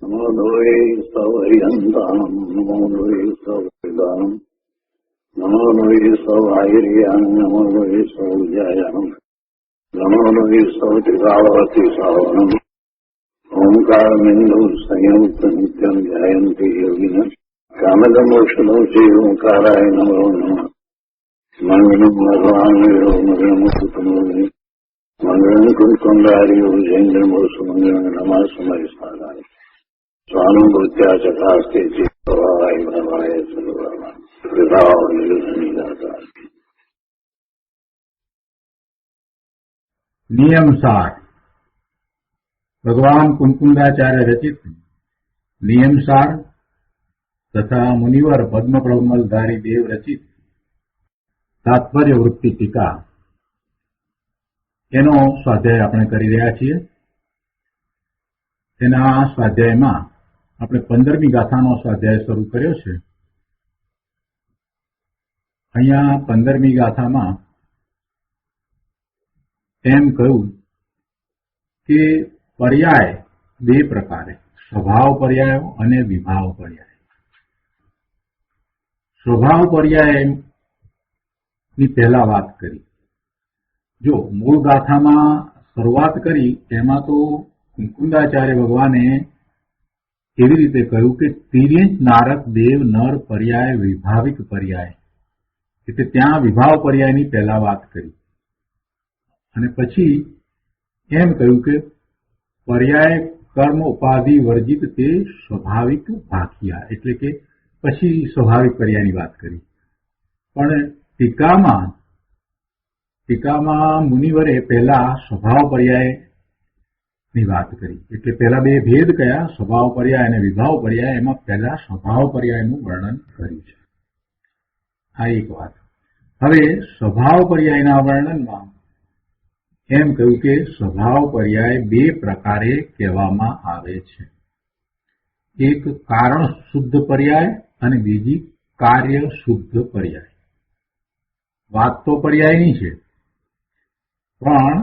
નમો લોહે સવયંતાનમ નમો લોહે સવૈદાનમ નમો લોહે સવાયર્યાન નમો લોહે સૌજાયાનમ નમો લોહે સૌત્રિકાવતી સાવનમ ઓમકારમિંદુ સંયુક્ત નિત્યમ ધ્યાયંતિ યોગિન કામદમોક્ષદો શ્રી ઓંકારાય નમો નમઃ મંગલમ ભગવાન મંગલમ કુટુંબોની મંગલમ કુંડારીઓ જૈન્દ્રમોસુ મંગલમ નમઃ સમય સાધાય સ્વાનુભૂત્યા ચકાસ્તે ચિત્તવાય ભવાય સર્વમાં વિભાવ નિર્ધનિદાતા. નિયમસાર ભગવાન કુંકુંદાચાર્ય રચિત નિયમસાર તથા મુનિવર પદ્મપ્રમલધારી દેવ રચિત તાત્પર્ય વૃત્તિ ટીકા એનો સ્વાધ્યાય આપણે કરી રહ્યા છીએ. તેના સ્વાધ્યાયમાં આપણે 15મી ગાથાનો સ્વાધ્યાય શરૂ કર્યો છે. અહીંયા 15મી ગાથામાં એમ કહ્યું કે પર્યાય બે પ્રકારે, સ્વભાવ પર્યાયો અને વિભાવ પર્યાય. સ્વભાવ પર્યાયની પહેલા વાત કરી. જો મૂળ ગાથામાં શરૂઆત કરી એમાં તો કુંકુંદાચાર્ય ભગવાને એવી રીતે કહ્યું કે તિર્યંચ નારક દેવ નર પર્યાય વિભાવિક પર્યાય, એટલે ત્યાં વિભાવ પર્યાયની પહેલા વાત કરી અને પછી એમ કહ્યું કે પર્યાય કર્મ ઉપાધિ વર્જિત તે સ્વાભાવિક ભાખિયા, એટલે કે પછી સ્વાભાવિક પર્યાયની વાત કરી. પણ ટીકામાં મુનિવરે પહેલા સ્વભાવ પર્યાયની વાત કરી. એટલે પહેલા બે ભેદ કયા, સ્વભાવ પર્યાય અને વિભાવ પર્યાય. એમાં પહેલા સ્વભાવ પર્યાયનું વર્ણન કર્યું છે. આ એક વાત. હવે સ્વભાવ પર્યાયના વર્ણનમાં એમ કહ્યું કે સ્વભાવ પર્યાય બે પ્રકારે કહેવામાં આવે છે. એક કારણ શુદ્ધ પર્યાય અને બીજી કાર્ય શુદ્ધ પર્યાય. વાત તો પર્યાયની છે, પણ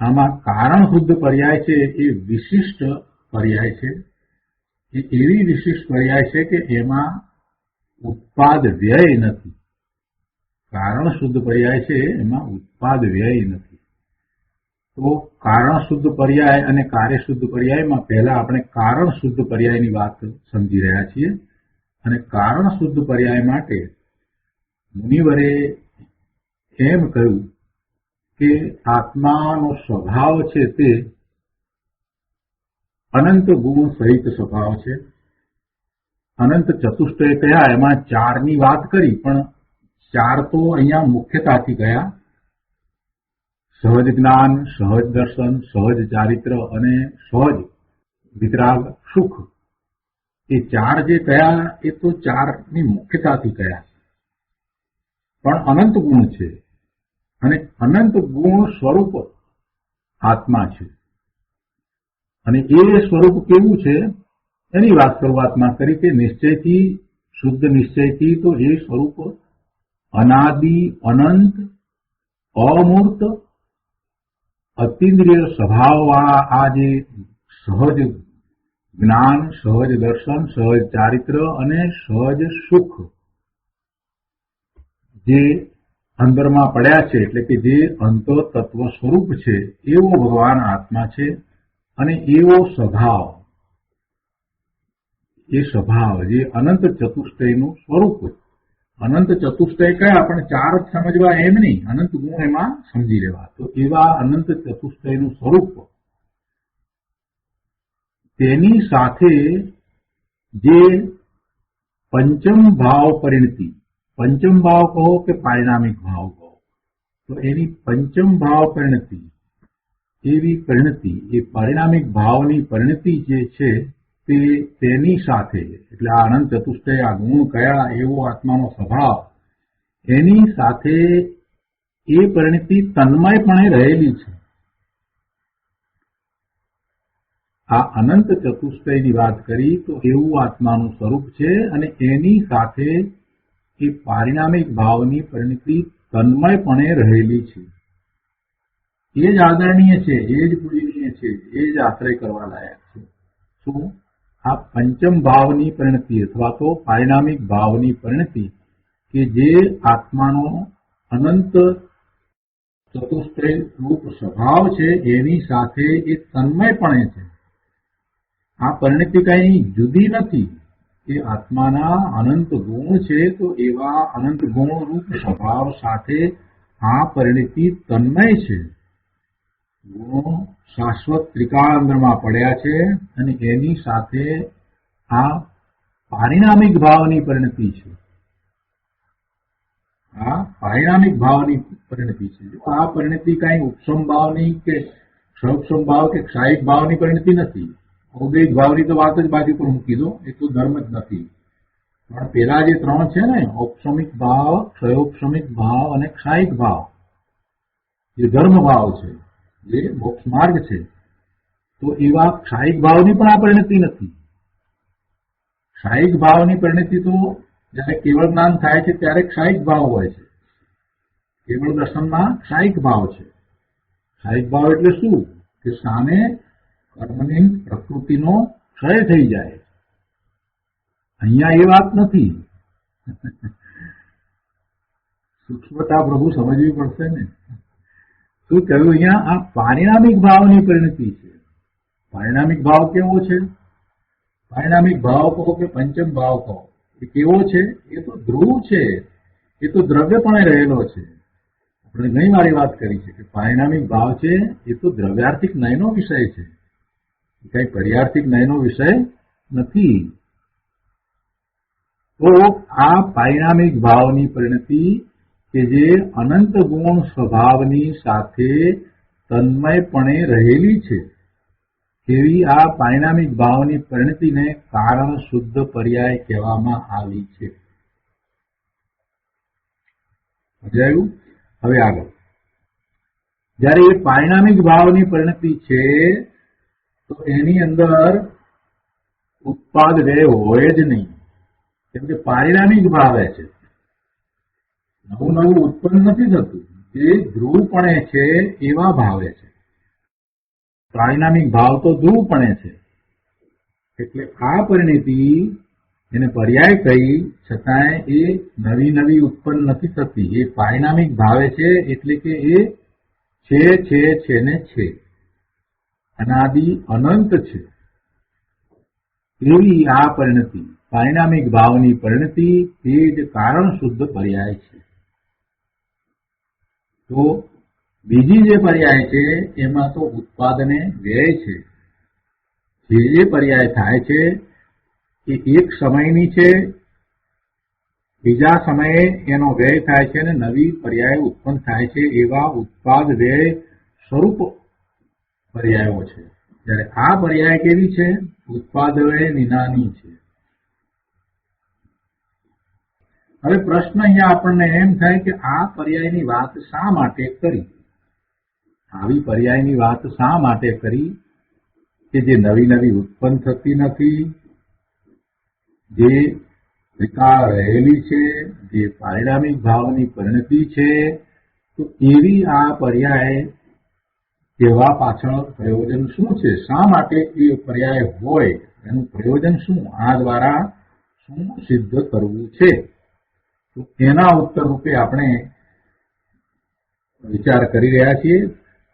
આમાં કારણ શુદ્ધ પર્યાય છે એ વિશિષ્ટ પર્યાય છે. એ એવી વિશિષ્ટ પર્યાય છે કે એમાં ઉત્પાદ વ્યય નથી. કારણ શુદ્ધ પર્યાય છે એમાં ઉત્પાદ વ્યય નથી. તો કારણ શુદ્ધ પર્યાય અને કાર્ય શુદ્ધ પર્યાયમાં પહેલા આપણે કારણ શુદ્ધ પર્યાયની વાત સમજી રહ્યા છીએ. અને કારણ શુદ્ધ પર્યાય માટે મુનિવરે એમ કહ્યું કે આત્માનો સ્વભાવ છે તે અનંત ગુણ સહિત સ્વભાવ છે. અનંત ચતુષ્ટય કયા, એમાં 4ની વાત કરી, પણ 4 તો અહીંયા મુખ્યતાથી ગયા. સહજ જ્ઞાન, સહજ દર્શન, સહજ ચારિત્ર અને સહજ વિતરાગ સુખ. એ 4 જે કયા એ તો 4ની મુખ્યતાથી કયા, પણ અનંત ગુણ છે અને અનંત ગુણ સ્વરૂપ આત્મા છે. અને એ સ્વરૂપ કેવું છે એની વાત શરૂઆતમાં કરી કે નિશ્ચયથી, શુદ્ધ નિશ્ચયથી તો એ સ્વરૂપ અનાદિ અનંત અમૂર્ત અતિન્દ્રિય સ્વભાવવાળા આ જે સહજ જ્ઞાન, સહજ દર્શન, સહજ ચારિત્ર અને સહજ સુખ જે અંદરમાં પડ્યા છે, એટલે કે જે અંતર તત્વ સ્વરૂપ છે એવો ભગવાન આત્મા છે. અને એવો સ્વભાવ, એ સ્વભાવ જે અનંત ચતુષ્ટયનું સ્વરૂપ. અનંત ચતુષ્ટય કયા, પણ 4 જ સમજવા એમ નહીં, અનંત ગુણ એમાં સમજી લેવા. તો એવા અનંત ચતુષ્ટયનું સ્વરૂપ, તેની સાથે જે પંચમ ભાવ પરિણતિ, પંચમ ભાવ કહો કે પારિણામિક ભાવ કહો, તો એની પંચમ ભાવ પરિણતિ, એવી પરિણતિ, એ પારિણામિક ભાવની પરિણતિ જે છે તેની સાથે, એટલે આ અનંત ચતુષ્ટય, આ ગુણ કયા, એવો આત્માનો સ્વભાવ, એની સાથે એ પરિણતિ તન્મયપણે રહેલી છે. આ અનંત ચતુષ્ટયની વાત કરી તો એવું આત્માનું સ્વરૂપ છે અને એની સાથે એ પારિણામિક ભાવની પરિણતિ તન્મયપણે રહેલી છે. એ જ આદરણીય છે, એ જ પૂજનીય છે, એ જ આશ્રય કરવા લાયક છે. શું? આ પંચમ ભાવની પરિણતિ અથવા તો પારિણામિક ભાવની પરિણતિ કે જે આત્માનો અનંત ચતુષ્ટ્રય રૂપ સ્વભાવ છે એની સાથે એ તન્મયપણે છે. આ પરિણતિ કઈ જુદી નથી. એ આત્માના અનંત ગુણ છે તો એવા અનંત ગુણ રૂપ સ્વભાવ સાથે આ પરિણતિ તન્મય છે. ગુણો શાશ્વત ત્રિકાળાંતરમાં પડ્યા છે અને એની સાથે આ પારિણામિક ભાવની પરિણતિ છે. આ પારિણામિક ભાવની પરિણતિ છે. આ પરિણતિ કઈ ઉપસમ ભાવની કે ક્ષોપસમ ભાવ કે ક્ષાયિક ભાવની પરિણતિ નથી. ઔદૈહિક ભાવની તો વાત જ બાજુ પર મૂકી દો, એ તો ધર્મ જ નથી. પણ પેલા જે ત્રણ છે ને, ઔપસમિક ભાવ, ક્ષયોપસમિક ભાવ અને ક્ષાયિક ભાવ, જે ધર્મ ભાવ છે, જે મોક્ષ માર્ગ છે, તો એવા ક્ષાયિક ભાવની પણ આ પરિણતિ નથી. ક્ષાયિક ભાવની પરિણતિ તો જયારે કેવળ જ્ઞાન થાય છે ત્યારે ક્ષાયિક ભાવ હોય છે. કેવળ દર્શનમાં ક્ષાયિક ભાવ છે. ક્ષાયિક ભાવ એટલે શું? કે સામે કર્મની પ્રકૃતિનો ક્ષય થઈ જાય. અહીંયા એ વાત નથી. સૂક્ષ્મતા પ્રભુ સમજવી પડશે ને. શું કહ્યું અહીંયા? આ પારિણામિક ભાવની પરિણતિ છે. પારિણામિક ભાવ કેવો છે? પારિણામિક ભાવ કહો કે પંચમ ભાવ કહો, એ કેવો છે? એ તો ધ્રુવ છે. એ તો દ્રવ્યપણે રહેલો છે. આપણે ઘણી વાર વાત કરી છે કે પારિણામિક ભાવ છે એ તો દ્રવ્યાર્થિક નયનો વિષય છે, કઈ પર્યાર્થિક નયનો વિષય નથી. તો આ પારિણામિક ભાવની પરિણતિ કે જે અનંત ગુણ સ્વભાવની સાથે તન્મયપણે રહેલી છે, એવી આ પારિણામિક ભાવની પરિણતિને કારણ શુદ્ધ પર્યાય કહેવામાં આવી છે. સમજાયું? હવે આગળ, જયારે એ પારિણામિક ભાવની પરિણતિ છે તો એની અંદર ઉત્પાદ વ્યય હોય જ નહીં. કેમ કે પારિણામિક ભાવે છે, નવું નવું ઉત્પન્ન નથી થતું. જે ધ્રુવપણે છે એવા ભાવે છે. પારિણામિક ભાવ તો ધ્રુવપણે છે. એટલે આ પરિણતિ એને પર્યાય કહી છતાંય એ નવી નવી ઉત્પન્ન નથી થતી. એ પારિણામિક ભાવે છે એટલે કે એ છે ને છે, અનાદિ અનંત છે. એવી આ પરિણતિ પારિણામિક ભાવની પરિણતિ તે જ કારણ શુદ્ધ પર્યાય છે. તો બીજી જે પર્યાય છે એમાં તો ઉત્પાદને વ્યય છે. જે પર્યાય થાય છે એ એક સમયની છે, બીજા સમયે એનો વ્યય થાય છે અને નવી પર્યાય ઉત્પન્ન થાય છે. એવા ઉત્પાદ વ્યય સ્વરૂપ પર્યાયો છે. જ્યારે આ પર્યાય કેવી છે? ઉત્પાદ વ્યય નિનાની છે. હવે પ્રશ્ન અહીંયા આપણને એમ થાય કે આ પર્યાયની વાત શા માટે કરી? આવી પર્યાયની વાત શા માટે કરી કે જે નવી નવી ઉત્પન્ન થતી નથી, જે ત્રિકાળ રહેલી છે, જે પારિણામિક ભાવની પરિણતિ છે? તો એવી આ પર્યાય કહેવા પાછળ પ્રયોજન શું છે? શા માટે એ પર્યાય હોય? એનું પ્રયોજન શું? આ દ્વારા શું સિદ્ધ કરવું છે? તો એના ઉત્તર રૂપે આપણે વિચાર કરી રહ્યા છીએ.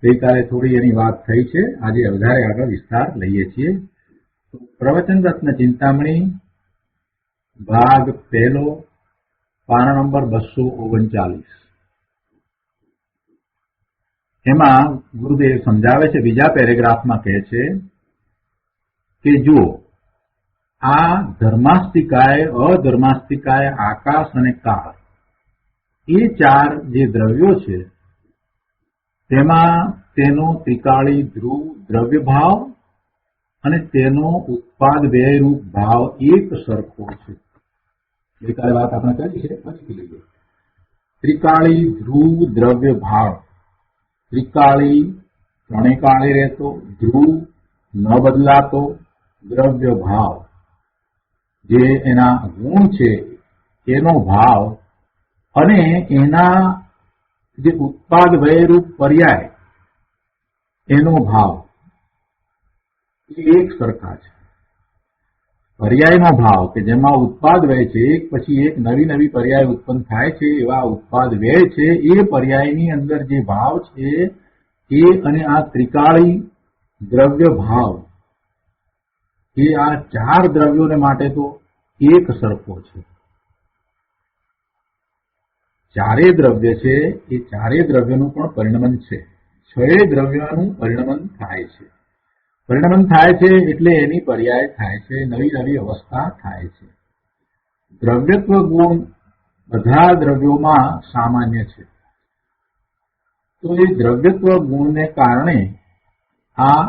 ગઈકાલે થોડી એની વાત થઈ છે, આજે વધારે આગળ વિસ્તાર લઈએ છીએ. તો પ્રવચન રત્ન ચિંતામણી ભાગ પહેલો, પાના નંબર 239. એમાં ગુરુદેવ સમજાવે છે, બીજા પેરેગ્રાફમાં કહે છે કે જો આ ધર્માસ્તિકાય, અધર્માસ્તિકાય, આકાશ અને કાળ એ ચાર જે દ્રવ્યો છે તેમાં તેનો ત્રિકાળી ધ્રુવ દ્રવ્ય ભાવ અને તેનો ઉત્પાદ વ્યયરૂપ ભાવ એક સરખો છે. ગઈકાલે વાત આપણે કરી છે, ફરીથી લઈએ. ત્રિકાળી ધ્રુવ દ્રવ્ય ભાવ, ત્રિકાળી ત્રણેય કાળે રહેતો, ધ્રુવ ન બદલાતો દ્રવ્ય ભાવ, જે એના ગુણ છે એનો ભાવ અને એના જે ઉત્પાદ વ્યયરૂપ પર્યાય એનો ભાવ એ એક સરખા છે. પર્યાયનો ભાવ કે જેમાં ઉત્પાદ વ્યય છે, એક પછી એક નવી નવી પર્યાય ઉત્પન્ન થાય છે, એવા ઉત્પાદ વ્યય છે, એ પર્યાયની અંદર જે ભાવ છે એ અને આ ત્રિકાળી દ્રવ્ય ભાવ એ આ ચાર દ્રવ્યોને માટે તો એક સરખો છે. ચારે દ્રવ્ય છે એ ચારે દ્રવ્યનું પણ પરિણમન છે. છ દ્રવ્યનું પરિણમન થાય છે. પરિણમન થાય છે એટલે એની પર્યાય થાય છે, નવી નવી અવસ્થા થાય છે. દ્રવ્યત્વ ગુણ બધા દ્રવ્યોમાં સામાન્ય છે. તો એ દ્રવ્યત્વ ગુણને કારણે આ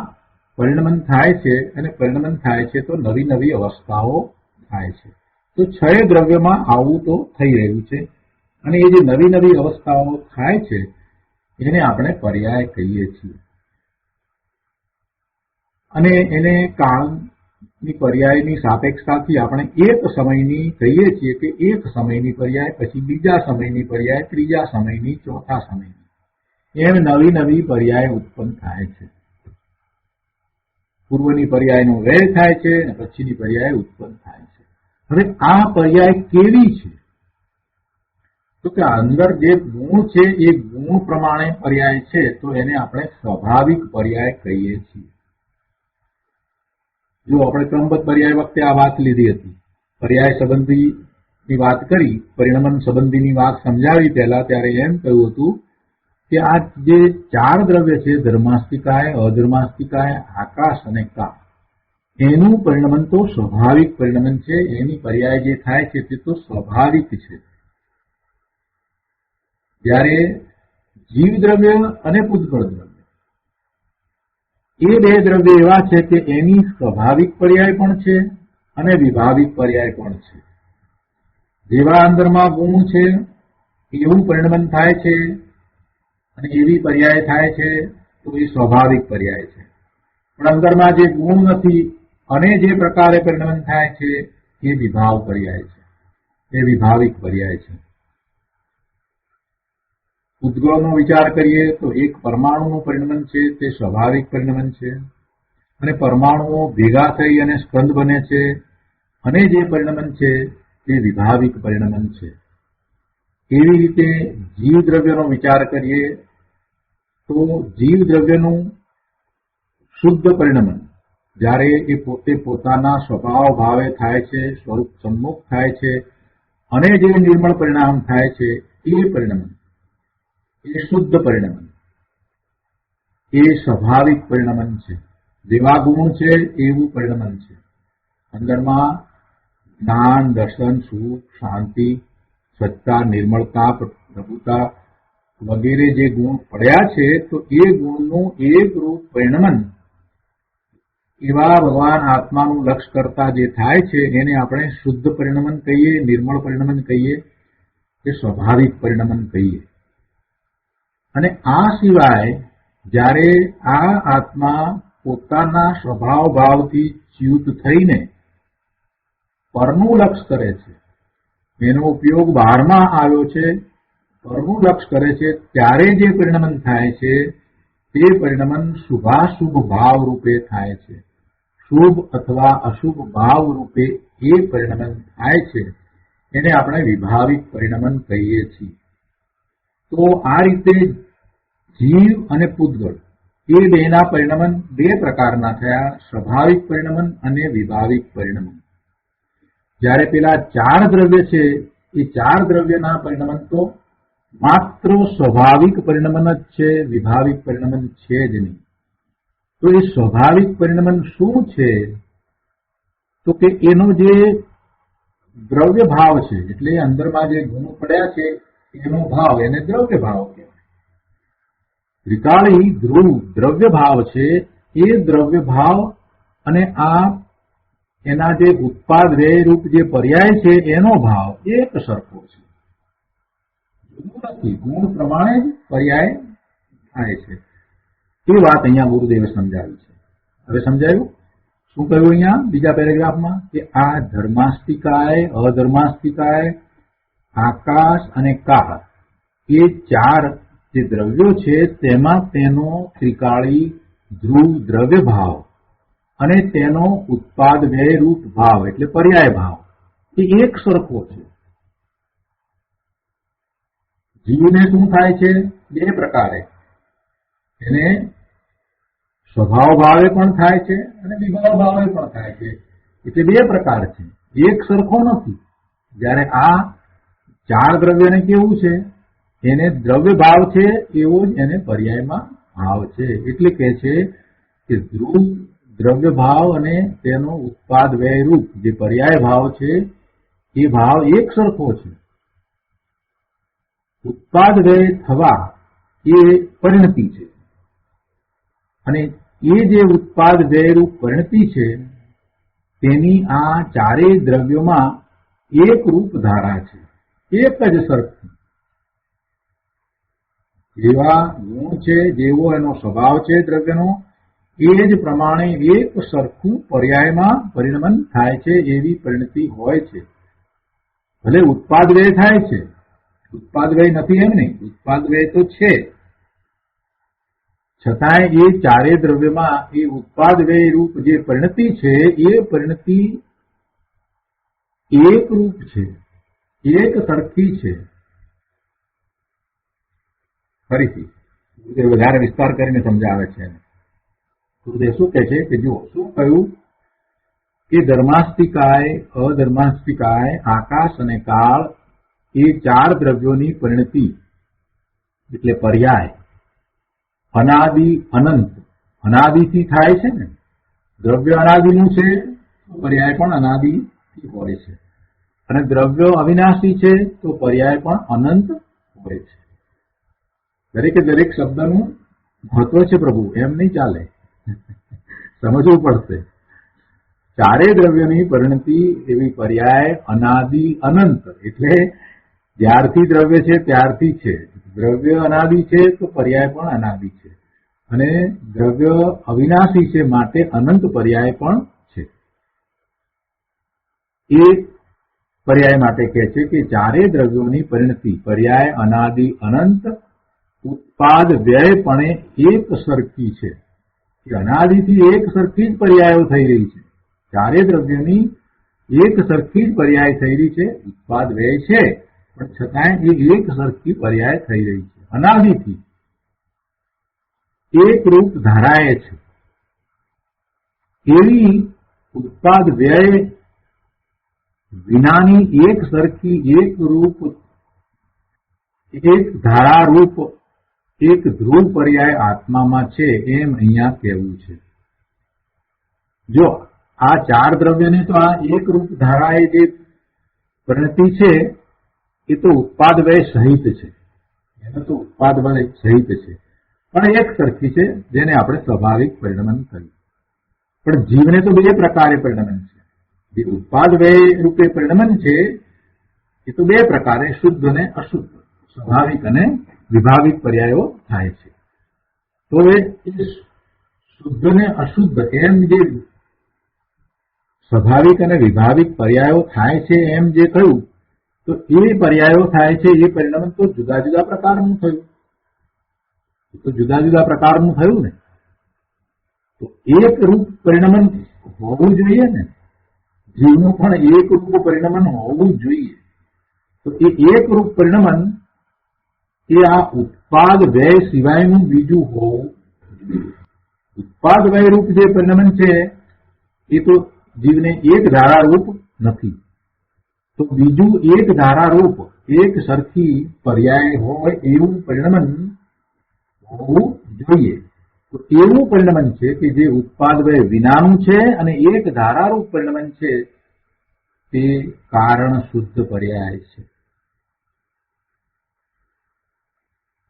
પરિણમન થાય છે, અને પરિણમન થાય છે તો નવી નવી અવસ્થાઓ થાય છે. તો છ દ્રવ્યમાં આવું તો થઈ રહ્યું છે, અને એ જે નવી નવી અવસ્થાઓ થાય છે એને આપણે પર્યાય કહીએ છીએ. અને એને કાળની પર્યાયની સાપેક્ષતાથી આપણે એક સમયની કહીએ છીએ કે એક સમયની પર્યાય, પછી બીજા સમયની પર્યાય, ત્રીજા સમયની, ચોથા સમયની, એમ નવી નવી પર્યાય ઉત્પન્ન થાય છે. પૂર્વની પર્યાયનો વ્યય થાય છે અને પછીની પર્યાય ઉત્પન્ન થાય છે. હવે આ પર્યાય કેવી છે? તો કે અંદર જે ગુણ છે એ ગુણ પ્રમાણે પર્યાય છે, તો એને આપણે સ્વાભાવિક પર્યાય કહીએ છીએ. જો આપણે ક્રમબદ્ધ પર્યાય વખતે આ વાત લીધી હતી, પર્યાય સંબંધીની વાત કરી, પરિણમન સંબંધીની વાત સમજાવી પહેલા, ત્યારે એમ કહ્યું હતું કે આ જે ચાર દ્રવ્ય છે, ધર્માસ્તિકાય, અધર્માસ્તિકાય, આકાશ અને કા, એનું પરિણમન તો સ્વાભાવિક પરિણમન છે. એની પર્યાય જે થાય છે તે તો સ્વાભાવિક છે. જ્યારે જીવ દ્રવ્ય અને પૂતગળ દ્રવ્ય એ બે દ્રવ્ય એવા છે કે એની સ્વાભાવિક પર્યાય પણ છે અને વિભાવિક પર્યાય પણ છે. જેવા અંદરમાં ગુણ છે એવું પરિણમન થાય છે અને એવી પર્યાય થાય છે, તો એ સ્વાભાવિક પર્યાય છે. પણ અંદરમાં જે ગુણ નથી અને જે પ્રકારે પરિણમન થાય છે એ વિભાવ પર્યાય છે, એ વિભાવિક પર્યાય છે. ઉદ્ગળનો વિચાર કરીએ તો એક પરમાણુનું પરિણમન છે તે સ્વાભાવિક પરિણમન છે, અને પરમાણુઓ ભેગા થઈ અને સ્કંદ બને છે, અને જે પરિણમન છે તે વિભાવિક પરિણમન છે. એવી રીતે જીવ દ્રવ્યનો વિચાર કરીએ તો જીવ દ્રવ્યનું શુદ્ધ પરિણમન જ્યારે એ પોતે પોતાના સ્વભાવ ભાવે થાય છે, સ્વરૂપ સન્મુખ થાય છે, અને જે નિર્મળ પરિણામ થાય છે એ પરિણમન, એ શુદ્ધ પરિણમન, એ સ્વાભાવિક પરિણમન છે. જેવા ગુણ છે એવું પરિણમન છે. અંદરમાં જ્ઞાન, દર્શન, સુખ, શાંતિ, સ્વચ્છતા, નિર્મળતા, પ્રભુતા વગેરે જે ગુણ પડ્યા છે, તો એ ગુણનું એક રૂપ પરિણમન એવા ભગવાન આત્માનું લક્ષ કરતા જે થાય છે એને આપણે શુદ્ધ પરિણમન કહીએ, નિર્મળ પરિણમન કહીએ, કે સ્વાભાવિક પરિણમન કહીએ. અને આ સિવાય જ્યારે આ આત્મા પોતાના સ્વભાવ ભાવથી ચ્યુત થઈને પરનું લક્ષ કરે છે, એનો ઉપયોગ બહારમાં આવ્યો છે, પરનું લક્ષ કરે છે, ત્યારે જે પરિણમન થાય છે તે પરિણમન શુભાશુભ ભાવ રૂપે થાય છે. શુભ અથવા અશુભ ભાવ રૂપે એ પરિણમન થાય છે, એને આપણે વિભાવિક પરિણમન કહીએ છીએ. તો આ રીતે જીવ અને પૂતગળ એ બેના પરિણમન બે પ્રકારના થયા, સ્વાભાવિક પરિણમન અને વિભાવિક પરિણમન. જ્યારે પેલા ચાર દ્રવ્ય છે એ ચાર દ્રવ્યના પરિણમન તો માત્ર સ્વાભાવિક પરિણમન જ છે, વિભાવિક પરિણમન છે જ નહીં. તો એ સ્વાભાવિક પરિણમન શું છે? તો કે એનો જે દ્રવ્ય ભાવ છે, એટલે અંદરમાં જે ગુણ પડ્યા છે એનો ભાવ, એને દ્રવ્ય ભાવ કહેવાય. ત્રિકાળી ધ્રુવ દ્રવ્ય ભાવ છે, એ દ્રવ્ય ભાવ અને આ એના જે ઉત્પાદ વ્યય રૂપ જે પર્યાય છે એનો ભાવ એક સરખો છે. ગુણ પ્રમાણે જ પર્યાય થાય છે. એ વાત અહીંયા ગુરુદેવે સમજાવી છે. હવે સમજાયું? શું કહ્યું અહીંયા બીજા પેરેગ્રાફમાં? કે આ ધર્માસ્તિકાય, અધર્માસ્તિકાય, આકાશ અને કાહ એ ચાર જે દ્રવ્યો છે તેમાં તેનો ત્રિકાળી ધ્રુવ દ્રવ્ય ભાવ અને તેનો ઉત્પાદ વ્યય રૂપ ભાવ એટલે પર્યાય ભાવ એ એક સરખો છે. જીવને શું થાય છે? બે પ્રકારે. એને સ્વભાવ ભાવે પણ થાય છે અને વિભાવ ભાવે પણ થાય છે. એટલે બે પ્રકાર છે, એક સરખો નથી. જયારે આ ચાર દ્રવ્યને કેવું છે? એને દ્રવ્ય ભાવ છે એવો જ એને પર્યાયમાં ભાવ છે. એટલે કે છે કે ધ્રુવ દ્રવ્ય ભાવ અને તેનો ઉત્પાદ વ્યય રૂપ જે પર્યાય ભાવ છે એ ભાવ એક સરખો છે. ઉત્પાદ વ્યય થવા એ પરિણતિ છે અને એ જે ઉત્પાદ વ્યય રૂપ પરિણતિ છે તેની આ ચારેય દ્રવ્યોમાં એક રૂપ ધારા છે, એક જ સરખી. જેવા ગુણ છે, જેવો એનો સ્વભાવ છે દ્રવ્યનો, એ જ પ્રમાણે એક સરખું પર્યાયમાં પરિણમન થાય છે એવી પરિણતિ હોય છે. ભલે ઉત્પાદ વ્યય થાય છે, ઉત્પાદ વ્યય નથી એમ નહીં, ઉત્પાદ વ્યય તો છે, છતાંય એ ચારેય દ્રવ્યમાં એ ઉત્પાદ વ્યય રૂપ જે પરિણતિ છે એ પરિણતિ એક રૂપ છે, એક સરખી છે. ફરીથી વધારે વિસ્તાર કરીને સમજાવે છે. ગુરુદેવ શું કહે છે કે જુઓ, શું કહ્યું કે ધર્માસ્તિકાય, અધર્માસ્તિકાય, આકાશ અને કાળ એ ચાર દ્રવ્યોની પરિણતિ એટલે પર્યાય અનાદિ અનંત, અનાદિથી થાય છે ને. દ્રવ્ય અનાદિનું છે, પર્યાય પણ અનાદિથી હોય છે. અને દ્રવ્ય અવિનાશી છે તો પર્યાય પણ અનંત હોય છે. દરેકે દરેક શબ્દનું મહત્વ છે પ્રભુ, એમ નહીં ચાલે, સમજવું પડશે. ચારે દ્રવ્યોની પરિણતિ એવી પર્યાય અનાદિ અનંત, એટલે જ્યારથી દ્રવ્ય છે ત્યારથી છે. દ્રવ્ય અનાદિ છે તો પર્યાય પણ અનાદિ છે અને દ્રવ્ય અવિનાશી છે માટે અનંત પર્યાય પણ છે. એ પર્યાય માટે કહે છે કે ચારે દ્રવ્યોની પરિણતિ પર્યાય અનાદિ અનંત ઉત્પાદ વ્યયપણે એક સરખી છે. અનાદિથી એક સરખી જ પર્યાયો થઈ રહી છે. ચારે દ્રવ્યોની એક સરખી જ પર્યાય થઈ રહી છે. ઉત્પાદ વ્યય છે પણ છતાંય એ એક સરખી પર્યાય થઈ રહી છે. અનાદિથી એક રૂપ ધારાય છે. એવી ઉત્પાદ વ્યય વિનાની એક સરખી એક રૂપ, એક ધારારૂપ, એક ધ્રુવ પર્યાય આત્મામાં છે એમ અહીંયા કહેવું છે. જો આ ચાર દ્રવ્યને તો આ એક રૂપ ધારાએ જે પરિણતિ છે એ તો ઉત્પાદ વ્યય સહિત છે, એને તો ઉત્પાદ વ્યય સહિત છે પણ એક સરખી છે, જેને આપણે સ્વાભાવિક પરિણમન કર્યું. પણ જીવને તો બે પ્રકારે પરિણમન છે. જે ઉત્પાદ વ્યય રૂપે પરિણમન છે એ તો બે પ્રકારે, શુદ્ધ અને અશુદ્ધ, સ્વાભાવિક અને વિભાવિક પર્યાયો થાય છે. તો હવે શુદ્ધ અને અશુદ્ધ એમ જે સ્વાભાવિક અને વિભાવિક પર્યાયો થાય છે એમ જે કહ્યું, તો એ પર્યાયો થાય છે એ પરિણમન તો જુદા જુદા પ્રકારનું થયું. તો જુદા જુદા પ્રકારનું થયું ને, તો એક રૂપ પરિણમન હોવું જોઈએ ને, જીવનું પણ એક રૂપ પરિણમન હોવું જોઈએ. તો એ એક રૂપ પરિણમન એ આ ઉત્પાદ વ્યય સિવાયનું બીજું હોવું જોઈએ. ઉત્પાદ વ્યય રૂપ જે પરિણમન છે એ તો જીવને એક ધારારૂપ નથી, તો બીજું એક ધારારૂપ એક સરખી પર્યાય હોય એવું પરિણમન હોવું જોઈએ. તો એવું પરિણમન છે કે જે ઉત્પાદ વ્યય વિનાનું છે અને એક ધારારૂપ પરિણમન છે તે કારણ શુદ્ધ પર્યાય છે.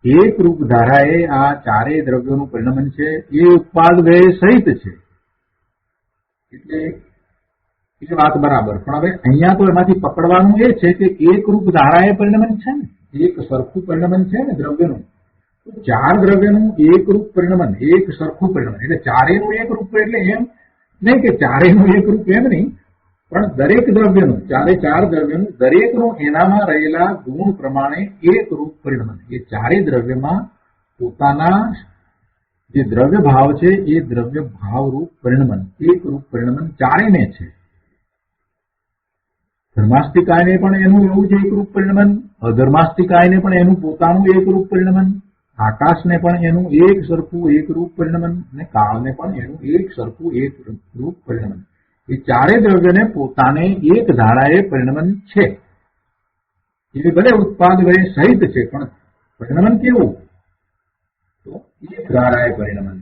એક રૂપ ધારાએ આ ચારેય દ્રવ્યોનું પરિણમન છે એ ઉત્પાદ વ્યય સહિત છે. એટલે એ વાત બરાબર, પણ હવે અહીંયા તો એમાંથી પકડવાનું એ છે કે એક રૂપ ધારાએ પરિણમન છે ને, એક સરખું પરિણમન છે ને દ્રવ્યનું. ચાર દ્રવ્યનું એક રૂપ પરિણમન, એક સરખું પરિણમન, એટલે ચારેયનું એક રૂપ, એટલે એમ નહીં કે ચારેયનું એક રૂપ એમ નહીં, પણ દરેક દ્રવ્યનું, ચારે ચાર દ્રવ્યનું દરેકનું એનામાં રહેલા ગુણ પ્રમાણે એક રૂપ પરિણમન. એ ચારેય દ્રવ્યમાં પોતાના જે દ્રવ્ય ભાવ છે એ દ્રવ્ય ભાવરૂપ પરિણમન, એક રૂપ પરિણમન ચારેયને છે. ધર્માસ્તિકાયને પણ એનું એવું જ એકરૂપ પરિણમન, અધર્માસ્તિકાયને પણ એનું પોતાનું એકરૂપ પરિણમન, આકાશને પણ એનું એક સરખું એકરૂપ પરિણમન અને કાળને પણ એનું એક સરખું એકરૂપ પરિણમન. એ ચારેય દ્રવ્યને પોતાને એક ધારાએ પરિણમન છે. એ ભલે ઉત્પાદ વય સહિત છે, પણ પરિણમન કેવું? તો એક ધારાએ પરિણમન.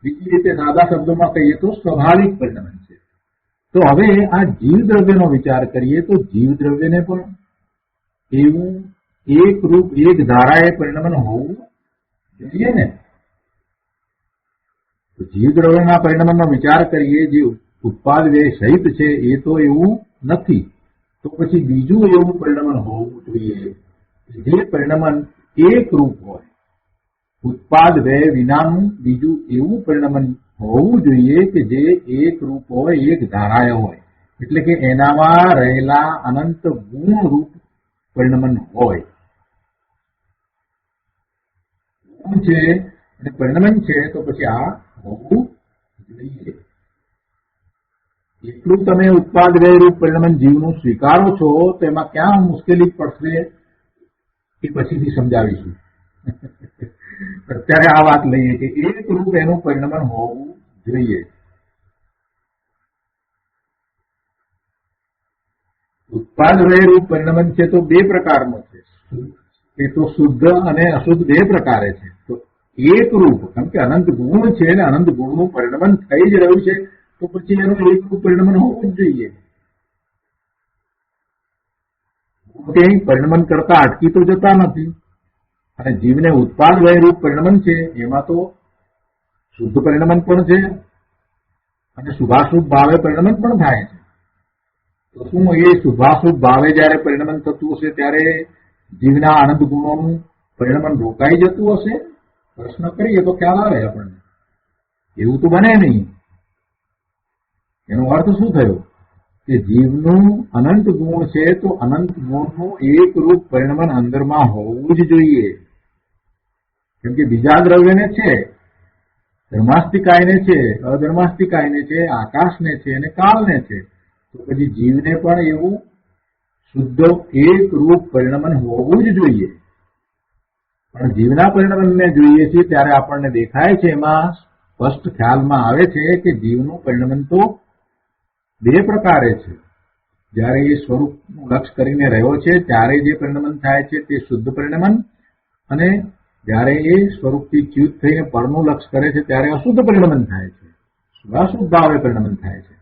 બીજી રીતે સાદા શબ્દોમાં કહીએ તો સ્વાભાવિક પરિણમન છે. તો હવે આ જીવ દ્રવ્યનો વિચાર કરીએ તો જીવ દ્રવ્યને પણ એવું એક રૂપ એક ધારાએ પરિણમન હોવું જોઈએ ને. તો જીવ દ્રવ્યના પરિણમનનો વિચાર કરીએ, જે ઉત્પાદ વ્યય સહિત છે એ તો એવું નથી. તો પછી બીજું એવું પરિણમન હોવું જોઈએ જે પરિણમન એક રૂપ હોય. ઉત્પાદ વ્યય વિનાનું બીજું એવું પરિણમન હોવું જોઈએ કે જે એક રૂપ હોય, એક ધારાય હોય. એટલે કે એનામાં રહેલા અનંત ગુણ રૂપ પરિણમન હોય. ગુણ છે અને પરિણમન છે તો પછી આ હોવું જોઈએ. એટલું તમે ઉત્પાદ વ્યય રૂપ પરિણમન જીવનું સ્વીકારો છો તો એમાં ક્યાં મુશ્કેલી પડશે એ પછીથી સમજાવીશું. અત્યારે આ વાત લઈએ કે એક રૂપ એનું પરિણમન હોવું જોઈએ. ઉત્પાદ વ્યય રૂપ પરિણમન છે તો બે પ્રકારનું છે. એ તો શુદ્ધ અને અશુદ્ધ બે પ્રકારે છે. તો એક રૂપ, કેમ કે અનંત ગુણ છે ને અનંત ગુણનું પરિણમન થઈ જ રહ્યું છે, તો પછી એનું એક રૂપ પરિણમન હોવું જ જોઈએ. ક્યાંય પરિણમન કરતા અટકી તો જતા નથી. અને જીવને ઉત્પાદ વ્યય રૂપ પરિણમન છે એમાં તો શુદ્ધ પરિણમન પણ છે અને શુભાશુભ ભાવે પરિણમન પણ થાય છે. તો શું એ શુભાશુભ ભાવે જયારે પરિણમન થતું હશે ત્યારે જીવના આનંદ ગુણોનું પરિણમન રોકાઈ જતું હશે? પ્રશ્ન કરીએ તો ખ્યાલ આવે આપણને. એવું તો બને નહીં. એનો અર્થ શું થયો કે જીવનું અનંત ગુણ છે તો અનંત ગુણનું એક રૂપ પરિણમન અંદરમાં હોવું જ જોઈએ. કેમ કે બીજા દ્રવ્યને છે, ધર્માસ્તિકાયને છે, અધર્માસ્તિકાયને છે, આકાશને છે અને કાળને છે. તો પછી જીવને પણ એવું શુદ્ધ એક રૂપ પરિણમન હોવું જ જોઈએ. પણ જીવના પરિણમનને જોઈએ છીએ ત્યારે આપણને દેખાય છે, એમાં સ્પષ્ટ ખ્યાલમાં આવે છે કે જીવનું પરિણમન તો બે પ્રકારે છે. જ્યારે એ સ્વરૂપનું લક્ષ્ય કરીને રહ્યો છે ત્યારે જે પરિણમન થાય છે તે શુદ્ધ પરિણમન, અને જ્યારે એ સ્વરૂપથી ચ્યુત થઈને પરનું લક્ષ્ય કરે છે ત્યારે અશુદ્ધ પરિણમન થાય છે, શુભાશુભ ભાવે પરિણમન થાય છે.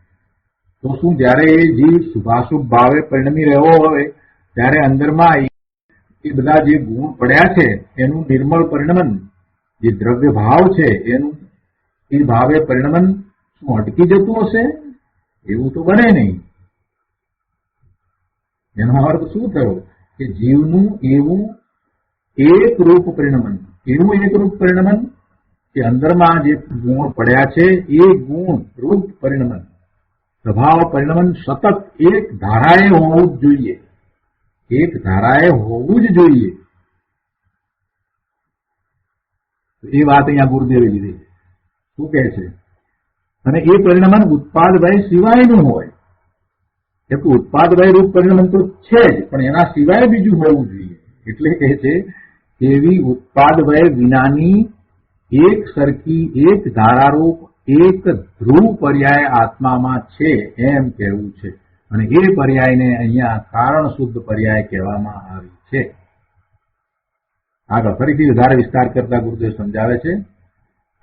તો શું જ્યારે એ જીવ શુભાશુભ ભાવે પરિણમી રહ્યો હોય ત્યારે અંદરમાં એ બધા જે ગુણ પડ્યા છે એનું નિર્મળ પરિણમન, જે દ્રવ્ય ભાવ છે એનું એ ભાવે પરિણમન શું અટકી જતું હશે? એવું તો બને નહીં. એનો અર્થ શું થયો કે જીવનું એવું એક રૂપ પરિણમન, એવું એક રૂપ પરિણમન કે અંદરમાં જે ગુણ પડ્યા છે એ ગુણ રૂપ પરિણમન, સ્વભાવ પરિણમન સતત એક ધારાએ હોવું જ જોઈએ. એક ધારાએ હોવું જ જોઈએ. એ વાત અહીંયા ગુરુદેવે લીધી. શું કહે છે? અને એ પરિણમન ઉત્પાદ વ્યય સિવાયનું હોય. એક ઉત્પાદ વ્યય રૂપ પરિણમન તો છે જ, પણ એના સિવાય બીજું હોવું જોઈએ. એટલે કહે છે એવી ઉત્પાદ વ્યય વિનાની એક સરખી એક ધારારૂપ એક ધ્રુવ પર્યાય આત્મામાં છે એમ કહેવું છે. અને એ પર્યાયને અહીંયા કારણ શુદ્ધ પર્યાય કહેવામાં આવી છે. આગળ ફરીથી વધારે વિસ્તાર કરતા ગુરુદેવ સમજાવે છે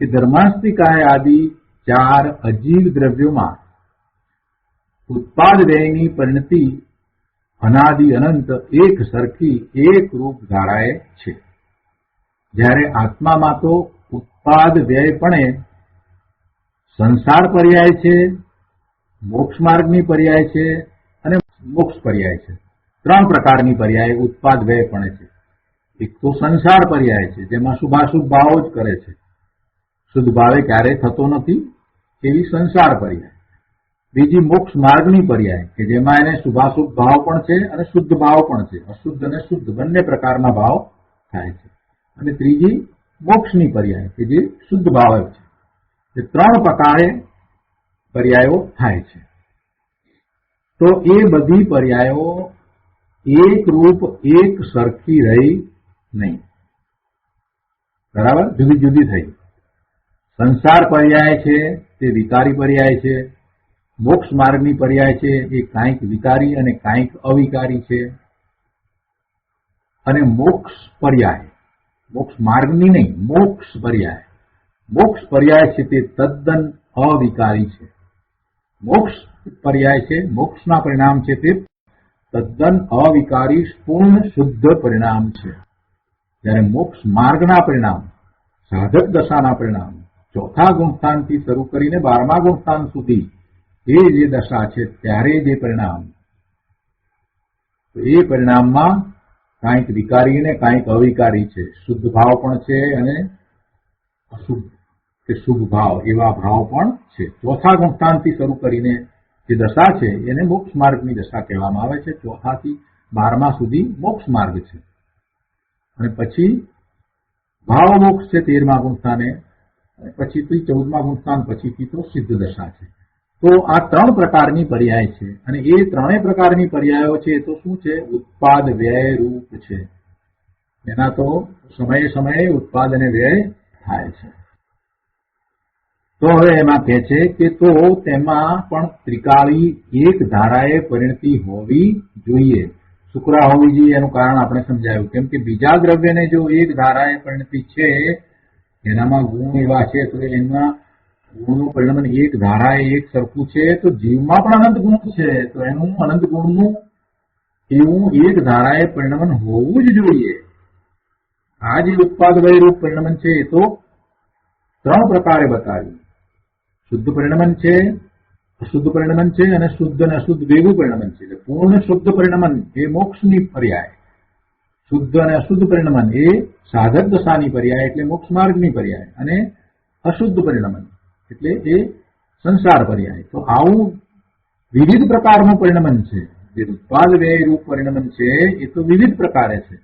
કે ધર્માસ્તિકાય આદિ ચાર અજીવ દ્રવ્યોમાં ઉત્પાદ વ્યયની પરિણતિ અનાદિ અનંત એક સરખી એક રૂપ ધારાએ છે. જ્યારે આત્મામાં તો ઉત્પાદ વ્યયપણે સંસાર પર્યાય છે, મોક્ષ માર્ગની પર્યાય છે અને મોક્ષ પર્યાય છે. ત્રણ પ્રકારની પર્યાય ઉત્પાદ વ્યયપણે છે. એક તો સંસાર પર્યાય છે જેમાં શુભાશુભ ભાવ જ કરે છે, શુદ્ધ ભાવે ક્યારેય થતો નથી એવી સંસાર પર્યાય. બીજી મોક્ષ માર્ગની પર્યાય કે જેમાં એને શુભાશુભ ભાવ પણ છે અને શુદ્ધ ભાવ પણ છે, અશુદ્ધ અને શુદ્ધ બંને પ્રકારના ભાવ થાય છે. અને ત્રીજી મોક્ષની પર્યાય કે જે શુદ્ધ ભાવ છે. એ 3 પ્રકારે પર્યાયો થાય છે. તો એ બધી પર્યાયો એક રૂપ એક સરખી રહી નહીં, બરાબર, જુદી જુદી થઈ. સંસાર પર્યાય છે તે વિકારી પર્યાય છે. મોક્ષ માર્ગની પર્યાય છે એ કાંઈક વિકારી અને કાંઈક અવિકારી છે. અને મોક્ષ પર્યાય, મોક્ષ માર્ગની નહીં, મોક્ષ પર્યાય છે તે તદ્દન અવિકારી છે. મોક્ષ પર્યાય છે, મોક્ષના પરિણામ છે તે તદ્દન અવિકારી પૂર્ણ શુદ્ધ પરિણામ છે. જ્યારે મોક્ષ માર્ગના પરિણામ, સાધક દશાના પરિણામ, ચોથા ગુણસ્થાનથી શરૂ કરીને 12મા ગુણસ્થાન સુધી એ જે દશા છે ત્યારે જે પરિણામ, એ પરિણામમાં કાંઈક વિકારી ને કાંઈક અવિકારી છે. શુદ્ધ ભાવ પણ છે અને અશુદ્ધ કે શુભ ભાવ એવા ભાવ પણ છે. ચોથા ગુણસ્થાનથી શરૂ કરીને જે દશા છે એને મોક્ષ માર્ગની દશા કહેવામાં આવે છે. 4થી 12મા સુધી મોક્ષ માર્ગ છે અને પછી ભાવ મોક્ષ છે 13મા ગુણસ્થાને, પછીથી 14મા ગુણસ્થાન, પછીથી તો સિદ્ધ દશા છે. તો આ 3 પ્રકારની પર્યાય છે અને એ 3 પ્રકારની પર્યાયો છે તો શું છે? ઉત્પાદ વ્યય રૂપ છે. એના તો સમયે સમયે ઉત્પાદ અને વ્યય થાય છે. તો હવે એમાં કહે છે કે તો તેમાં પણ ત્રિકાળી એક ધારાએ પરિણતિ હોવી જોઈએ. શુક્રા હોવી જોઈએ એનું કારણ આપણે સમજાયું. કેમ કે બીજા દ્રવ્યને જો એક ધારાએ પરિણતિ છે, એનામાં ગુણ એવા છે તો એમાં ગુણનું પરિણમન એક ધારાએ એક સરખું છે, તો જીવમાં પણ અનંત ગુણ છે તો એનું અનંત ગુણનું એવું એક ધારાએ પરિણમન હોવું જ જોઈએ. આ જે ઉત્પાદ વય રૂપ પરિણમન છે એ તો 3 પ્રકારે બતાવ્યું. શુદ્ધ પરિણમન છે, અશુદ્ધ પરિણમન છે અને શુદ્ધ અને અશુદ્ધ ભેગું પરિણમન છે. પૂર્ણ શુદ્ધ પરિણમન એ મોક્ષની પર્યાય, શુદ્ધ અને અશુદ્ધ પરિણમન એ સાધક દશાની પર્યાય એટલે મોક્ષ માર્ગની પર્યાય, અને અશુદ્ધ પરિણમન એટલે એ સંસાર પર્યાય. તો આવું વિવિધ પ્રકારનું પરિણમન છે. જે ઉત્પાદ વ્યય રૂપ પરિણમન છે એ તો વિવિધ પ્રકારે છે.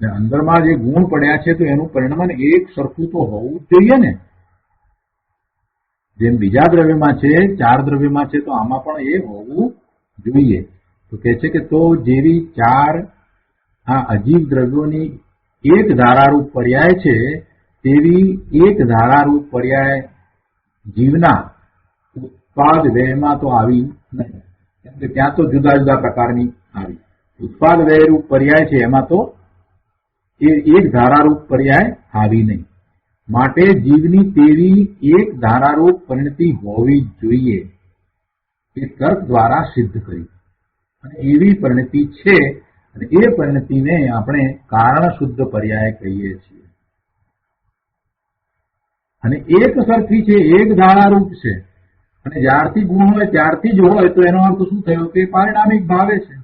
અંદરમાં જે ગુણ પડ્યા છે તો એનું પરિણમન એક સરખું તો હોવું જ જોઈએ ને. જેમ બીજા દ્રવ્યમાં છે, 4 દ્રવ્યમાં છે, તો આમાં પણ એ હોવું જોઈએ. તો કહે છે કે તો જેવી 4 આ અજીવ દ્રવ્યોની એક ધારારૂપ પર્યાય છે તેવી એક ધારારૂપ પર્યાય જીવના ઉત્પાદ વ્યયમાં તો આવી નહીં. કેમ કે ત્યાં તો જુદા જુદા પ્રકારની આવી. ઉત્પાદ વ્યયરૂપ પર્યાય છે એમાં તો એ એક ધારારૂપ પર્યાય આવી નહીં. માટે જીવની તેવી એક ધારારૂપ પરિણતિ હોવી જોઈએ એ તર્ક દ્વારા સિદ્ધ કરી. અને એવી પરિણતિ છે અને એ પરિણતિને આપણે કારણ શુદ્ધ પર્યાય કહીએ છીએ. અને એક સરખી છે, એક ધારારૂપ છે અને જ્યારથી ગુણ હોય ત્યારથી જ હોય તો એનો અર્થ શું થયો કે પારિણામિક ભાવે છે.